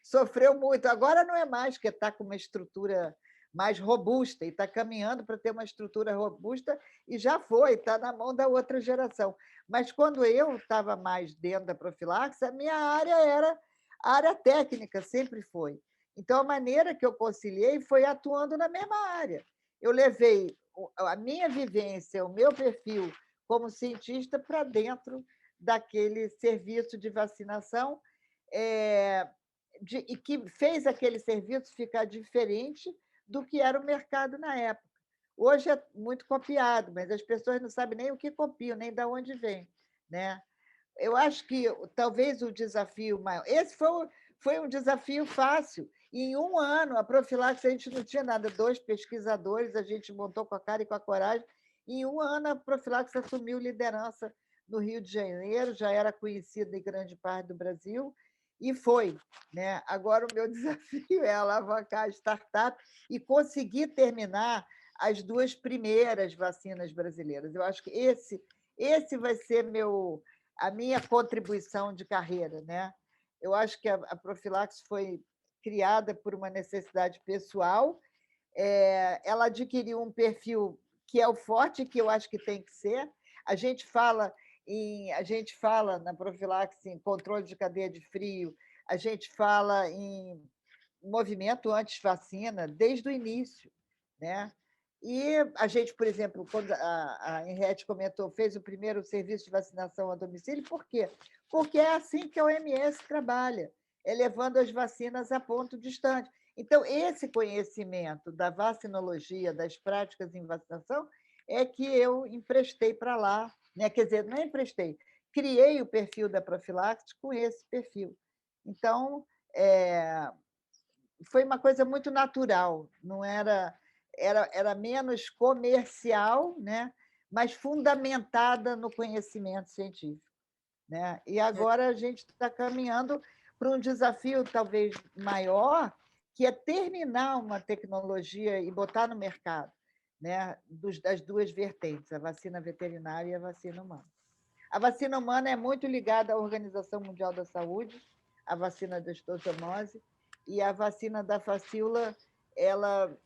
sofreu muito. Agora não é mais, porque está com uma estrutura mais robusta e está caminhando para ter uma estrutura robusta e já foi, está na mão da outra geração. Mas quando eu estava mais dentro da profilaxis, a minha área era a área técnica, sempre foi. Então, a maneira que eu conciliei foi atuando na mesma área. Eu levei a minha vivência, o meu perfil como cientista para dentro daquele serviço de vacinação e que fez aquele serviço ficar diferente do que era o mercado na época. Hoje é muito copiado, mas as pessoas não sabem nem o que copiam, nem de onde vem. Né? Eu acho que talvez o desafio maior... Esse foi um desafio fácil. Em um ano, a profilaxis, a gente não tinha nada, 2 pesquisadores, a gente montou com a cara e com a coragem. Em um ano, a profilaxis assumiu liderança no Rio de Janeiro, já era conhecida em grande parte do Brasil, e foi. Né? Agora, o meu desafio é alavancar a startup e conseguir terminar as 2 primeiras vacinas brasileiras. Eu acho que esse vai ser a minha contribuição de carreira. Né? Eu acho que a profilaxis foi criada por uma necessidade pessoal, ela adquiriu um perfil que é o forte, que eu acho que tem que ser. A gente fala na profilaxie em controle de cadeia de frio, a gente fala em movimento anti-vacina desde o início, né? E a gente, por exemplo, quando a Henriette comentou, fez o primeiro serviço de vacinação a domicílio, por quê? Porque é assim que a OMS trabalha, levando as vacinas a ponto distante. Então, esse conhecimento da vacinologia, das práticas em vacinação, é que eu emprestei para lá, né? Quer dizer, não emprestei, criei o perfil da profilaxis com esse perfil. Então, foi uma coisa muito natural, não era menos comercial, né? Mas fundamentada no conhecimento científico, né? E agora a gente está caminhando para um desafio talvez maior, que é terminar uma tecnologia e botar no mercado, né? Das duas vertentes, a vacina veterinária e a vacina humana. A vacina humana é muito ligada à Organização Mundial da Saúde, a vacina da estossomose, e a vacina da facíola, ela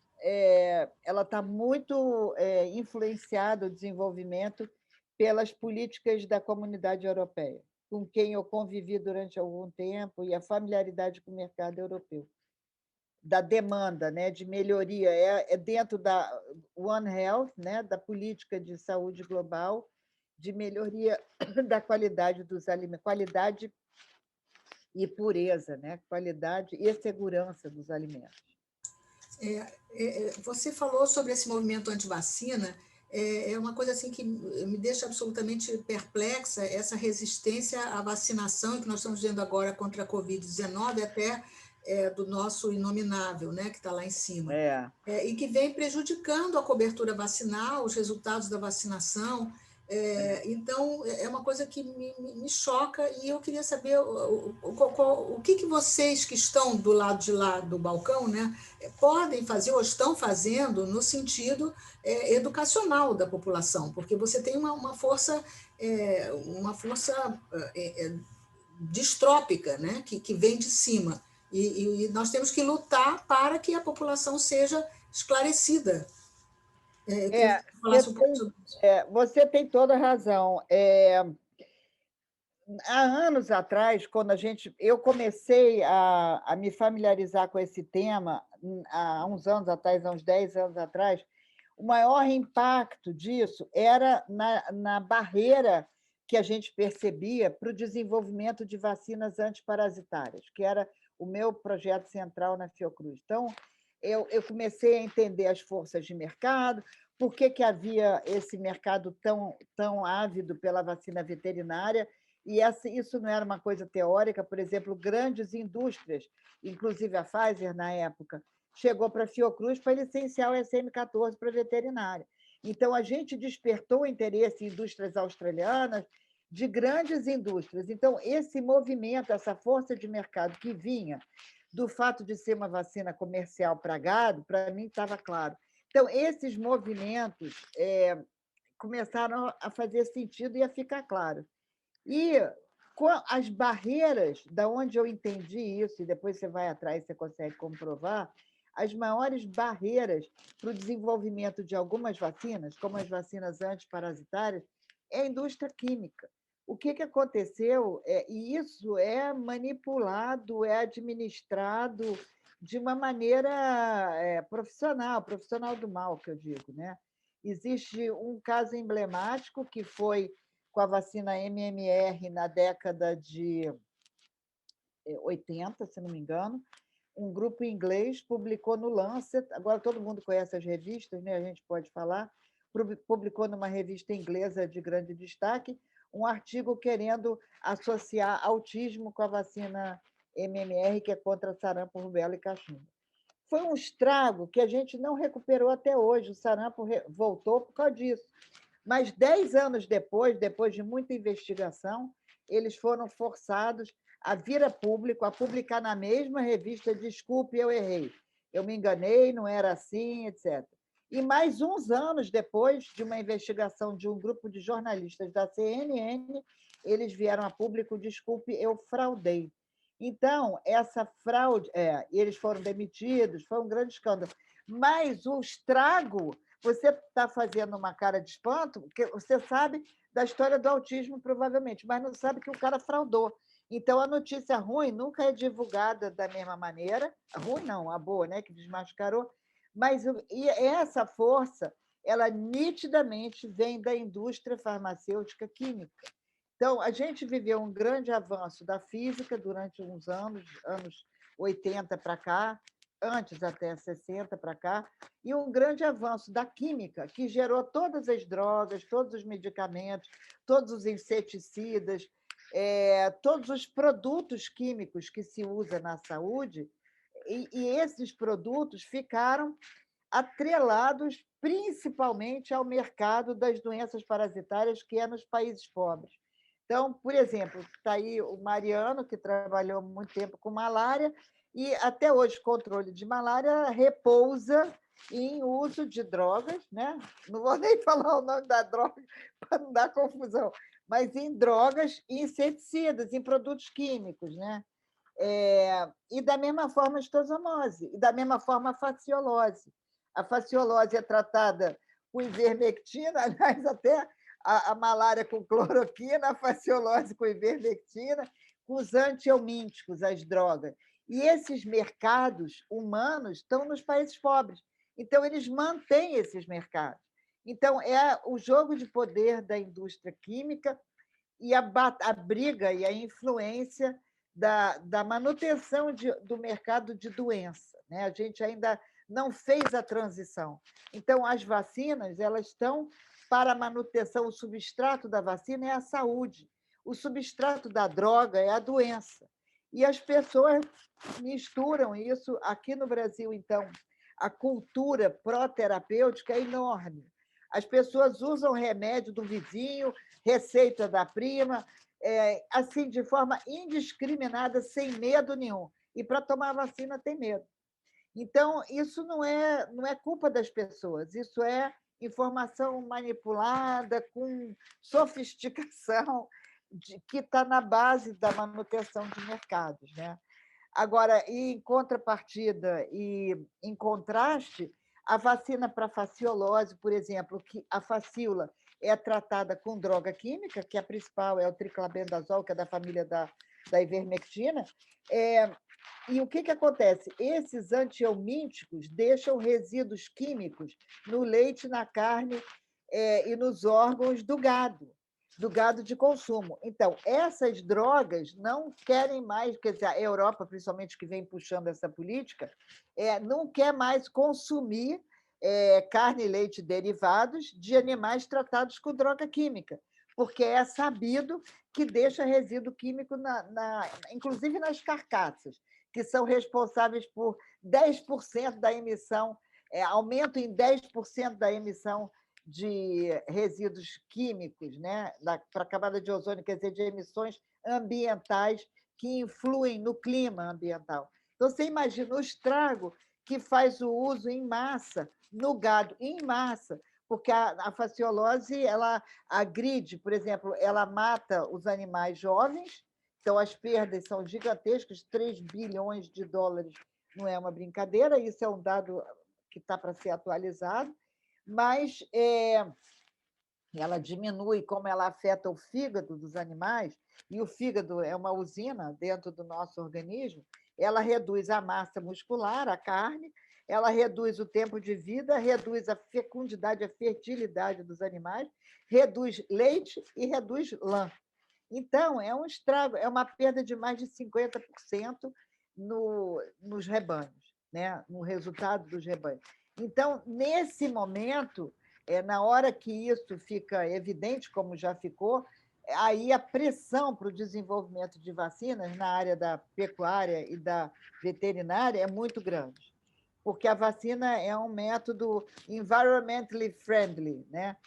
está muito influenciada, o desenvolvimento, pelas políticas da Comunidade Europeia, com quem eu convivi durante algum tempo, e a familiaridade com o mercado europeu, da demanda, né, de melhoria, dentro da One Health, né, da política de saúde global, de melhoria da qualidade dos alimentos, qualidade e pureza, né, qualidade e segurança dos alimentos. Você falou sobre esse movimento anti-vacina, é uma coisa assim que me deixa absolutamente perplexa, essa resistência à vacinação que nós estamos vendo agora contra a Covid-19, até do nosso inominável, né, que está lá em cima, e que vem prejudicando a cobertura vacinal, os resultados da vacinação. Então, é uma coisa que me choca, e eu queria saber o que vocês que estão do lado de lá do balcão, né, podem fazer ou estão fazendo no sentido educacional da população, porque você tem uma força distrópica, né, que vem de cima, e nós temos que lutar para que a população seja esclarecida. Eu queria que você falasse um pouco sobre isso. Você tem toda a razão. Há anos atrás, quando eu comecei a me familiarizar com esse tema, há uns anos atrás, há uns 10 anos atrás, o maior impacto disso era na barreira que a gente percebia para o desenvolvimento de vacinas antiparasitárias, que era o meu projeto central na Fiocruz. Então, eu comecei a entender as forças de mercado, por que havia esse mercado tão ávido pela vacina veterinária, e isso não era uma coisa teórica. Por exemplo, grandes indústrias, inclusive a Pfizer, na época, chegou para a Fiocruz para licenciar o SM14 para veterinária. Então, a gente despertou o interesse em indústrias australianas, de grandes indústrias. Então, esse movimento, essa força de mercado que vinha do fato de ser uma vacina comercial para gado, para mim estava claro. Então, esses movimentos começaram a fazer sentido e a ficar claro. E com as barreiras, da onde eu entendi isso, e depois você vai atrás e você consegue comprovar, as maiores barreiras para o desenvolvimento de algumas vacinas, como as vacinas antiparasitárias, é a indústria química. O que aconteceu, e isso é manipulado, é administrado de uma maneira profissional do mal, que eu digo, né? Existe um caso emblemático que foi com a vacina MMR na década de 80, se não me engano. Um grupo inglês publicou no Lancet, agora todo mundo conhece as revistas, né? A gente pode falar, publicou numa revista inglesa de grande destaque um artigo querendo associar autismo com a vacina MMR, que é contra sarampo, rubéola e cachumba. Foi um estrago que a gente não recuperou até hoje, o sarampo voltou por causa disso. Mas 10 anos depois de muita investigação, eles foram forçados a vir a público, a publicar na mesma revista: desculpe, eu errei, eu me enganei, não era assim, etc. E mais uns anos depois de uma investigação de um grupo de jornalistas da CNN, eles vieram a público: desculpe, eu fraudei. Então, essa fraude, eles foram demitidos, foi um grande escândalo. Mas o estrago você está fazendo uma cara de espanto, porque você sabe da história do autismo, provavelmente, mas não sabe que o cara fraudou. Então, a notícia ruim nunca é divulgada da mesma maneira. A ruim não, a boa, né, que desmascarou. Mas e essa força, ela nitidamente vem da indústria farmacêutica química. Então, a gente viveu um grande avanço da física durante uns anos 80 para cá, antes até 60 para cá, e um grande avanço da química, que gerou todas as drogas, todos os medicamentos, todos os inseticidas, todos os produtos químicos que se usa na saúde, e esses produtos ficaram atrelados principalmente ao mercado das doenças parasitárias, que é nos países pobres. Então, por exemplo, está aí o Mariano, que trabalhou muito tempo com malária, e até hoje o controle de malária repousa em uso de drogas, né? Não vou nem falar o nome da droga para não dar confusão, mas em drogas e inseticidas, em produtos químicos, né? E da mesma forma a estosomose, e da mesma forma a faciolose. A faciolose é tratada com ivermectina, aliás, até a malária com cloroquina, a faciolose com ivermectina, com os antihelmínticos, as drogas. E esses mercados humanos estão nos países pobres. Então, eles mantêm esses mercados. Então, é o jogo de poder da indústria química e a briga e a influência da manutenção do mercado de doença, né? A gente ainda não fez a transição. Então, as vacinas, elas estão para a manutenção, o substrato da vacina é a saúde, o substrato da droga é a doença. E as pessoas misturam isso. Aqui no Brasil, então, a cultura pró-terapêutica é enorme. As pessoas usam remédio do vizinho, receita da prima, assim, de forma indiscriminada, sem medo nenhum. E para tomar vacina tem medo. Então, isso não é culpa das pessoas, isso é informação manipulada, com sofisticação, que está na base da manutenção de mercados, né? Agora, em contrapartida e em contraste, a vacina para faciolose, por exemplo, que a facíola é tratada com droga química, que a principal é o triclabendazol, que é da família da ivermectina, e o que acontece? Esses antihelmínticos deixam resíduos químicos no leite, na carne e nos órgãos do gado de consumo. Então, essas drogas não querem mais, quer dizer, a Europa, principalmente, que vem puxando essa política, não quer mais consumir carne e leite derivados de animais tratados com droga química, porque é sabido que deixa resíduo químico, inclusive nas carcaças, que são responsáveis por 10% da emissão, aumento em 10% da emissão de resíduos químicos, né, para a camada de ozônio, quer dizer, de emissões ambientais que influem no clima ambiental. Então, você imagina o estrago que faz o uso em massa, no gado, em massa, porque a faciolose, ela agride, por exemplo, ela mata os animais jovens, então as perdas são gigantescas, 3 bilhões de dólares não é uma brincadeira, isso é um dado que está para ser atualizado, mas ela diminui como ela afeta o fígado dos animais, e o fígado é uma usina dentro do nosso organismo, ela reduz a massa muscular, a carne, ela reduz o tempo de vida, reduz a fecundidade, a fertilidade dos animais, reduz leite e reduz lã. Então, é um estrago, é uma perda de mais de 50% nos rebanhos, né? No resultado dos rebanhos. Então, nesse momento, na hora que isso fica evidente, como já ficou, aí a pressão para o desenvolvimento de vacinas na área da pecuária e da veterinária é muito grande, porque a vacina é um método environmentally friendly, né?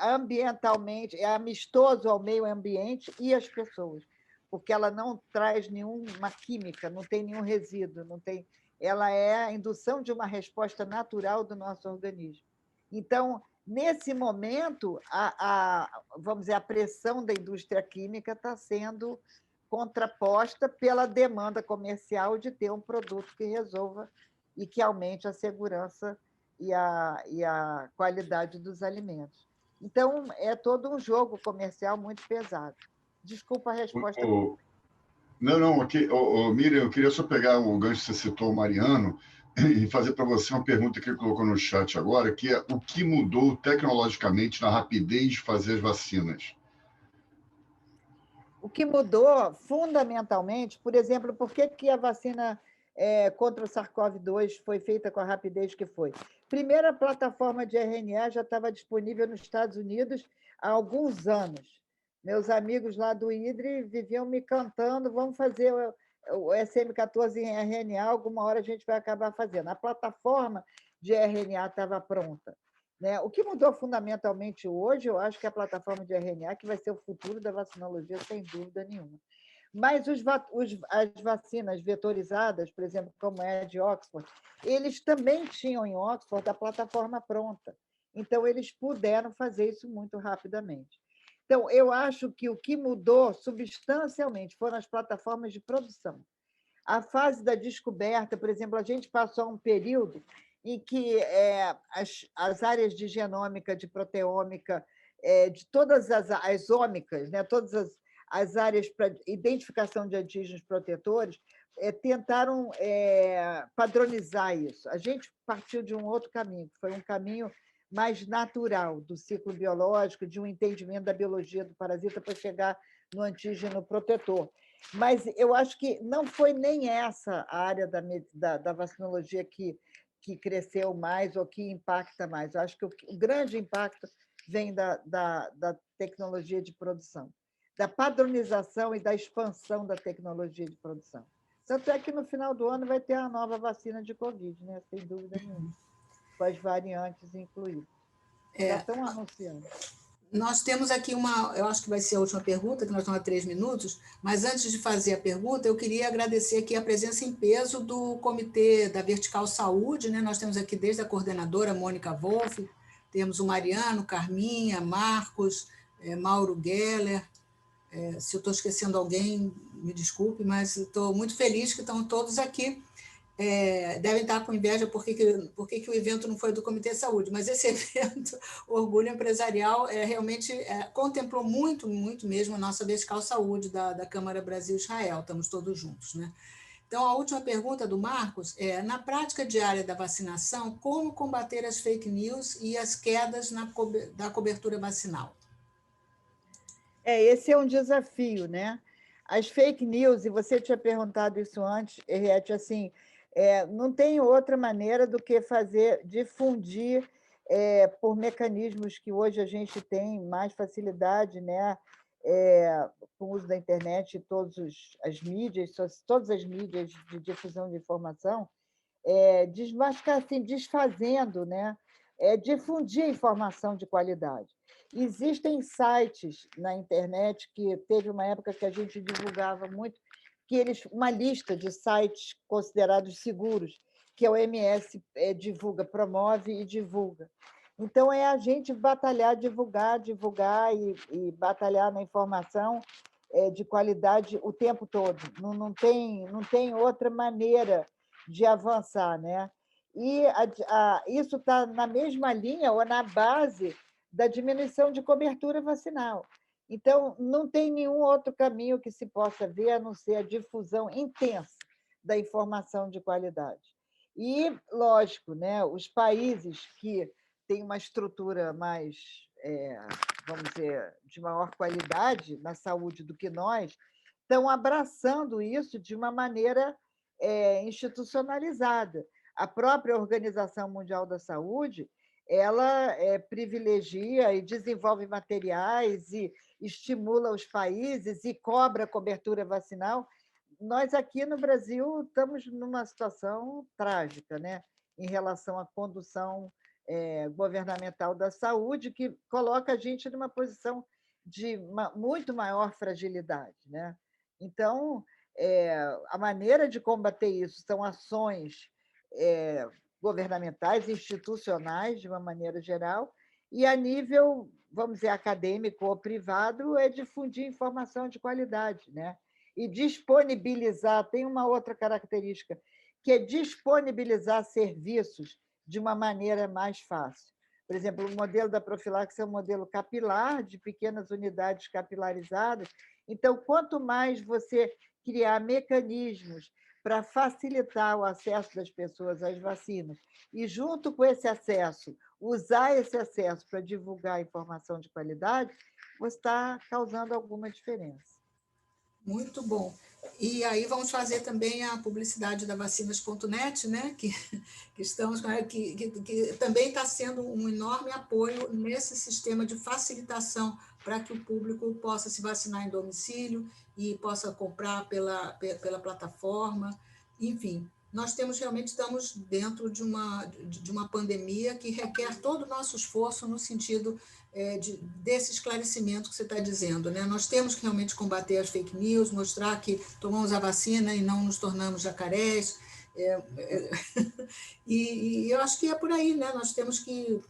Ambientalmente, é amistoso ao meio ambiente e às pessoas, porque ela não traz nenhuma química, não tem nenhum resíduo, não tem, ela é a indução de uma resposta natural do nosso organismo. Então, nesse momento, vamos dizer, a pressão da indústria química está sendo contraposta pela demanda comercial de ter um produto que resolva e que aumente a segurança e a qualidade dos alimentos. Então, é todo um jogo comercial muito pesado. Desculpa a resposta. Não, não, aqui, Miriam, eu queria só pegar o gancho que você citou, o Mariano, e fazer para você uma pergunta que ele colocou no chat agora, que é o que mudou tecnologicamente na rapidez de fazer as vacinas? O que mudou, fundamentalmente, por exemplo, por que a vacina contra o SARS-CoV-2 foi feita com a rapidez que foi? Primeiro, a plataforma de RNA já estava disponível nos Estados Unidos há alguns anos. Meus amigos lá do IDRE viviam me cantando, vamos fazer o SM14 em RNA, alguma hora a gente vai acabar fazendo. A plataforma de RNA estava pronta. Né? O que mudou fundamentalmente hoje, eu acho que é a plataforma de RNA, que vai ser o futuro da vacinologia, sem dúvida nenhuma. Mas as vacinas vetorizadas, por exemplo, como é a de Oxford, eles também tinham em Oxford a plataforma pronta. Então, eles puderam fazer isso muito rapidamente. Então, eu acho que o que mudou substancialmente foram as plataformas de produção. A fase da descoberta, por exemplo, a gente passou um período em que as áreas de genômica, de proteômica, de todas as ômicas, né, todas as áreas para identificação de antígenos protetores, tentaram padronizar isso. A gente partiu de um outro caminho, que foi um caminho mais natural do ciclo biológico, de um entendimento da biologia do parasita para chegar no antígeno protetor. Mas eu acho que não foi nem essa a área da vacinologia que cresceu mais ou que impacta mais. Eu acho que o grande impacto vem da tecnologia de produção, da padronização e da expansão da tecnologia de produção. Tanto é que no final do ano vai ter a nova vacina de Covid, né? Sem dúvida nenhuma, com as variantes incluídas. Já estão anunciando. Nós temos aqui eu acho que vai ser a última pergunta, que nós estamos há 3 minutos, mas antes de fazer a pergunta, eu queria agradecer aqui a presença em peso do Comitê da Vertical Saúde, né? Nós temos aqui desde a coordenadora Mônica Wolff, temos o Mariano, Carminha, Marcos, Mauro Geller. Se eu estou esquecendo alguém, me desculpe, mas estou muito feliz que estão todos aqui. Devem estar com inveja porque o evento não foi do Comitê de Saúde, mas esse evento, o Orgulho Empresarial, realmente contemplou muito, muito mesmo a nossa vertical saúde da Câmara Brasil-Israel, estamos todos juntos. Né? Então, a última pergunta do Marcos é, na prática diária da vacinação, como combater as fake news e as quedas da cobertura vacinal? Esse é um desafio, né? As fake news, e você tinha perguntado isso antes, Henriette, assim, não tem outra maneira do que difundir por mecanismos que hoje a gente tem mais facilidade, né? Com o uso da internet e todas as mídias de difusão de informação, assim, desfazendo, né? Difundir informação de qualidade. Existem sites na internet que teve uma época que a gente divulgava muito, uma lista de sites considerados seguros, que a OMS promove e divulga. Então, a gente batalhar, divulgar e batalhar na informação de qualidade o tempo todo. Não tem outra maneira de avançar, né? E isso está na mesma linha ou na base da diminuição de cobertura vacinal. Então, não tem nenhum outro caminho que se possa ver a não ser a difusão intensa da informação de qualidade. E, lógico, né, os países que têm uma estrutura mais, vamos dizer, de maior qualidade na saúde do que nós, estão abraçando isso de uma maneira institucionalizada. A própria Organização Mundial da Saúde, ela privilegia e desenvolve materiais e estimula os países e cobra cobertura vacinal. Nós aqui no Brasil estamos numa situação trágica, né, em relação à condução governamental da saúde, que coloca a gente numa posição de muito maior fragilidade, né? Então, a maneira de combater isso são ações governamentais, institucionais, de uma maneira geral, e a nível, vamos dizer, acadêmico ou privado, difundir informação de qualidade, né? E disponibilizar, tem uma outra característica, que é disponibilizar serviços de uma maneira mais fácil. Por exemplo, o modelo da profilaxia é um modelo capilar, de pequenas unidades capilarizadas. Então, quanto mais você criar mecanismos para facilitar o acesso das pessoas às vacinas, e, junto com esse acesso, usar esse acesso para divulgar informação de qualidade, você está causando alguma diferença. Muito bom. E aí vamos fazer também a publicidade da vacinas.net, né? que estamos que também está sendo um enorme apoio nesse sistema de facilitação para que o público possa se vacinar em domicílio e possa comprar pela plataforma. Enfim, nós estamos dentro de uma pandemia que requer todo o nosso esforço no sentido desse esclarecimento que você está dizendo, né? Nós temos que realmente combater as fake news, mostrar que tomamos a vacina e não nos tornamos jacarés, e eu acho que é por aí, né? Nós temos que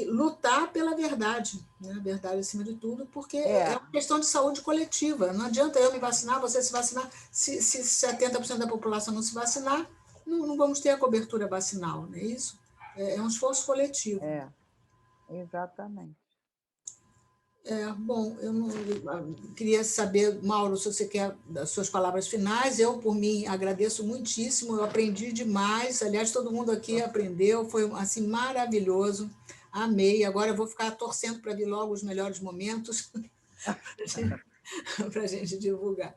lutar pela verdade, né? Verdade acima de tudo, porque é uma questão de saúde coletiva. Não adianta eu me vacinar, você se vacinar, se 70% da população não se vacinar, não vamos ter a cobertura vacinal, não é isso? É um esforço coletivo. Exatamente. Bom, eu queria saber, Mauro, se você quer as suas palavras finais. Eu, por mim, agradeço muitíssimo, eu aprendi demais. Aliás, todo mundo aqui aprendeu, foi assim maravilhoso. Amei. Agora eu vou ficar torcendo para vir logo os melhores momentos para a gente divulgar.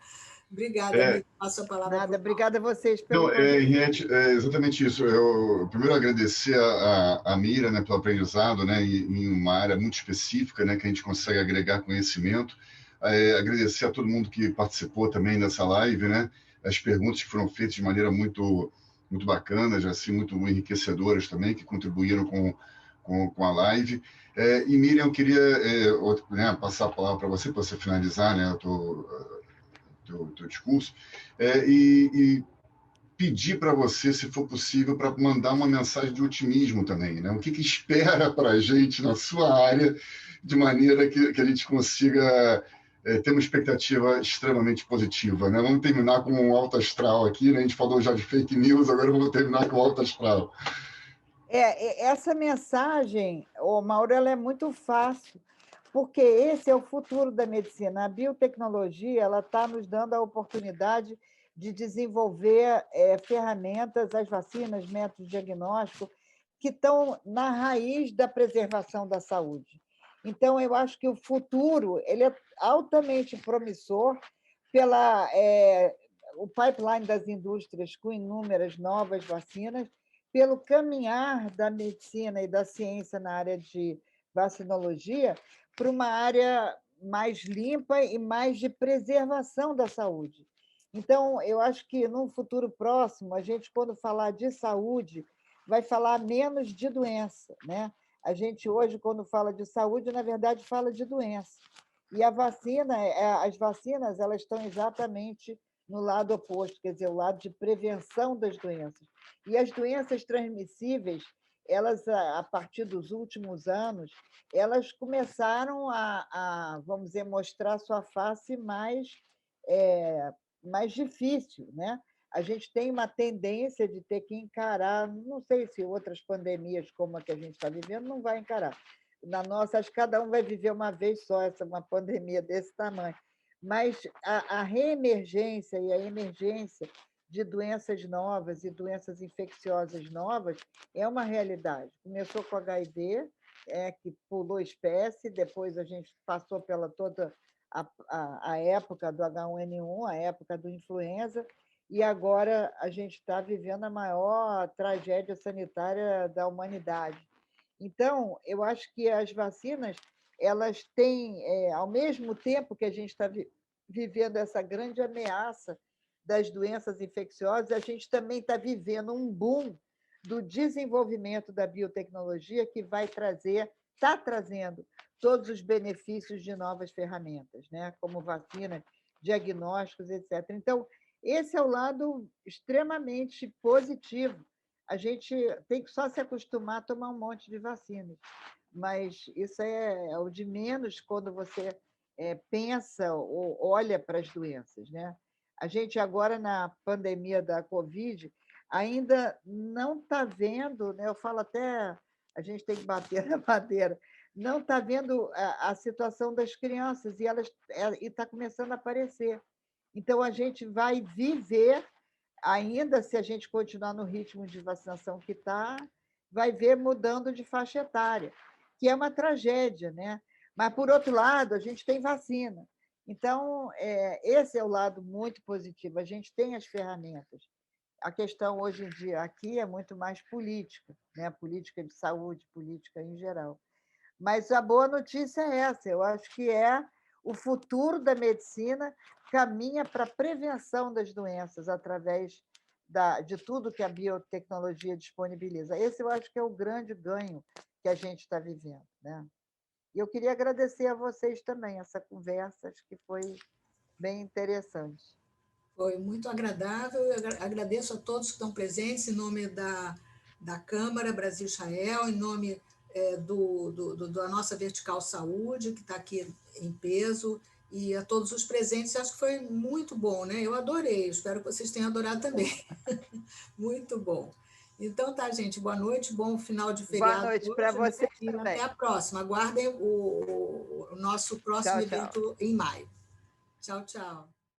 Obrigada, amigo. Passo a palavra. Nada, obrigada a vocês pelo Henriette, é exatamente isso. Eu primeiro agradecer a Mira, né, pelo aprendizado, né, em uma área muito específica, né, que a gente consegue agregar conhecimento. Agradecer a todo mundo que participou também dessa live, né, as perguntas que foram feitas de maneira muito bacanas, assim, muito enriquecedoras também, que contribuíram com a live. E Miriam, eu queria né, passar a palavra para você finalizar, né, teu discurso, e pedir para você, se for possível, para mandar uma mensagem de otimismo também, né? O que espera para a gente na sua área, de maneira que a gente consiga ter uma expectativa extremamente positiva, né? Vamos terminar com um alto astral aqui, né? A gente falou já de fake news, agora vamos terminar com alto astral. Essa mensagem, Mauro, ela é muito fácil, porque esse é o futuro da medicina. A biotecnologia ela está nos dando a oportunidade de desenvolver ferramentas, as vacinas, métodos diagnósticos, que estão na raiz da preservação da saúde. Então, eu acho que o futuro ele é altamente promissor pela o pipeline das indústrias com inúmeras novas vacinas, pelo caminhar da medicina e da ciência na área de vacinologia para uma área mais limpa e mais de preservação da saúde. Então, eu acho que, num futuro próximo, a gente, quando falar de saúde, vai falar menos de doença, né? A gente, hoje, quando fala de saúde, na verdade, fala de doença. E as vacinas, elas estão exatamente no lado oposto, quer dizer, o lado de prevenção das doenças. E as doenças transmissíveis, elas, a partir dos últimos anos, elas começaram vamos dizer, mostrar sua face mais difícil, né? A gente tem uma tendência de ter que encarar, não sei se outras pandemias como a que a gente está vivendo não vai encarar. Na nossa, acho que cada um vai viver uma vez só uma pandemia desse tamanho. Mas a reemergência e a emergência de doenças novas e doenças infecciosas novas é uma realidade. Começou com HIV, que pulou espécie, depois a gente passou pela toda a época do H1N1, a época do influenza, e agora a gente está vivendo a maior tragédia sanitária da humanidade. Então, eu acho que as vacinas, elas têm, ao mesmo tempo que a gente está vivendo essa grande ameaça das doenças infecciosas, a gente também está vivendo um boom do desenvolvimento da biotecnologia que está trazendo todos os benefícios de novas ferramentas, né? Como vacinas, diagnósticos, etc. Então, esse é o lado extremamente positivo. A gente tem que só se acostumar a tomar um monte de vacinas, mas isso é o de menos quando você pensa ou olha para as doenças, né? A gente agora, na pandemia da Covid, ainda não está vendo, né? Eu falo até, a gente tem que bater na madeira, não está vendo a situação das crianças e está começando a aparecer. Então, a gente vai viver, ainda se a gente continuar no ritmo de vacinação que está, vai ver mudando de faixa etária, que é uma tragédia, né? Mas, por outro lado, a gente tem vacina. Então, esse é o lado muito positivo. A gente tem as ferramentas. A questão hoje em dia aqui é muito mais política, né? Política de saúde, política em geral. Mas a boa notícia é essa, eu acho que o futuro da medicina caminha para a prevenção das doenças através de tudo que a biotecnologia disponibiliza. Esse eu acho que é o grande ganho que a gente está vivendo, né? E eu queria agradecer a vocês também essa conversa, acho que foi bem interessante. Foi muito agradável, eu agradeço a todos que estão presentes, em nome da Câmara Brasil-Israel, em nome da nossa Vertical Saúde, que está aqui em peso, e a todos os presentes, acho que foi muito bom, né? Eu adorei, espero que vocês tenham adorado também. Muito bom. Então tá, gente, boa noite, bom final de feriado. Boa noite para vocês também. Até a próxima, aguardem o nosso próximo evento em maio. Tchau, tchau.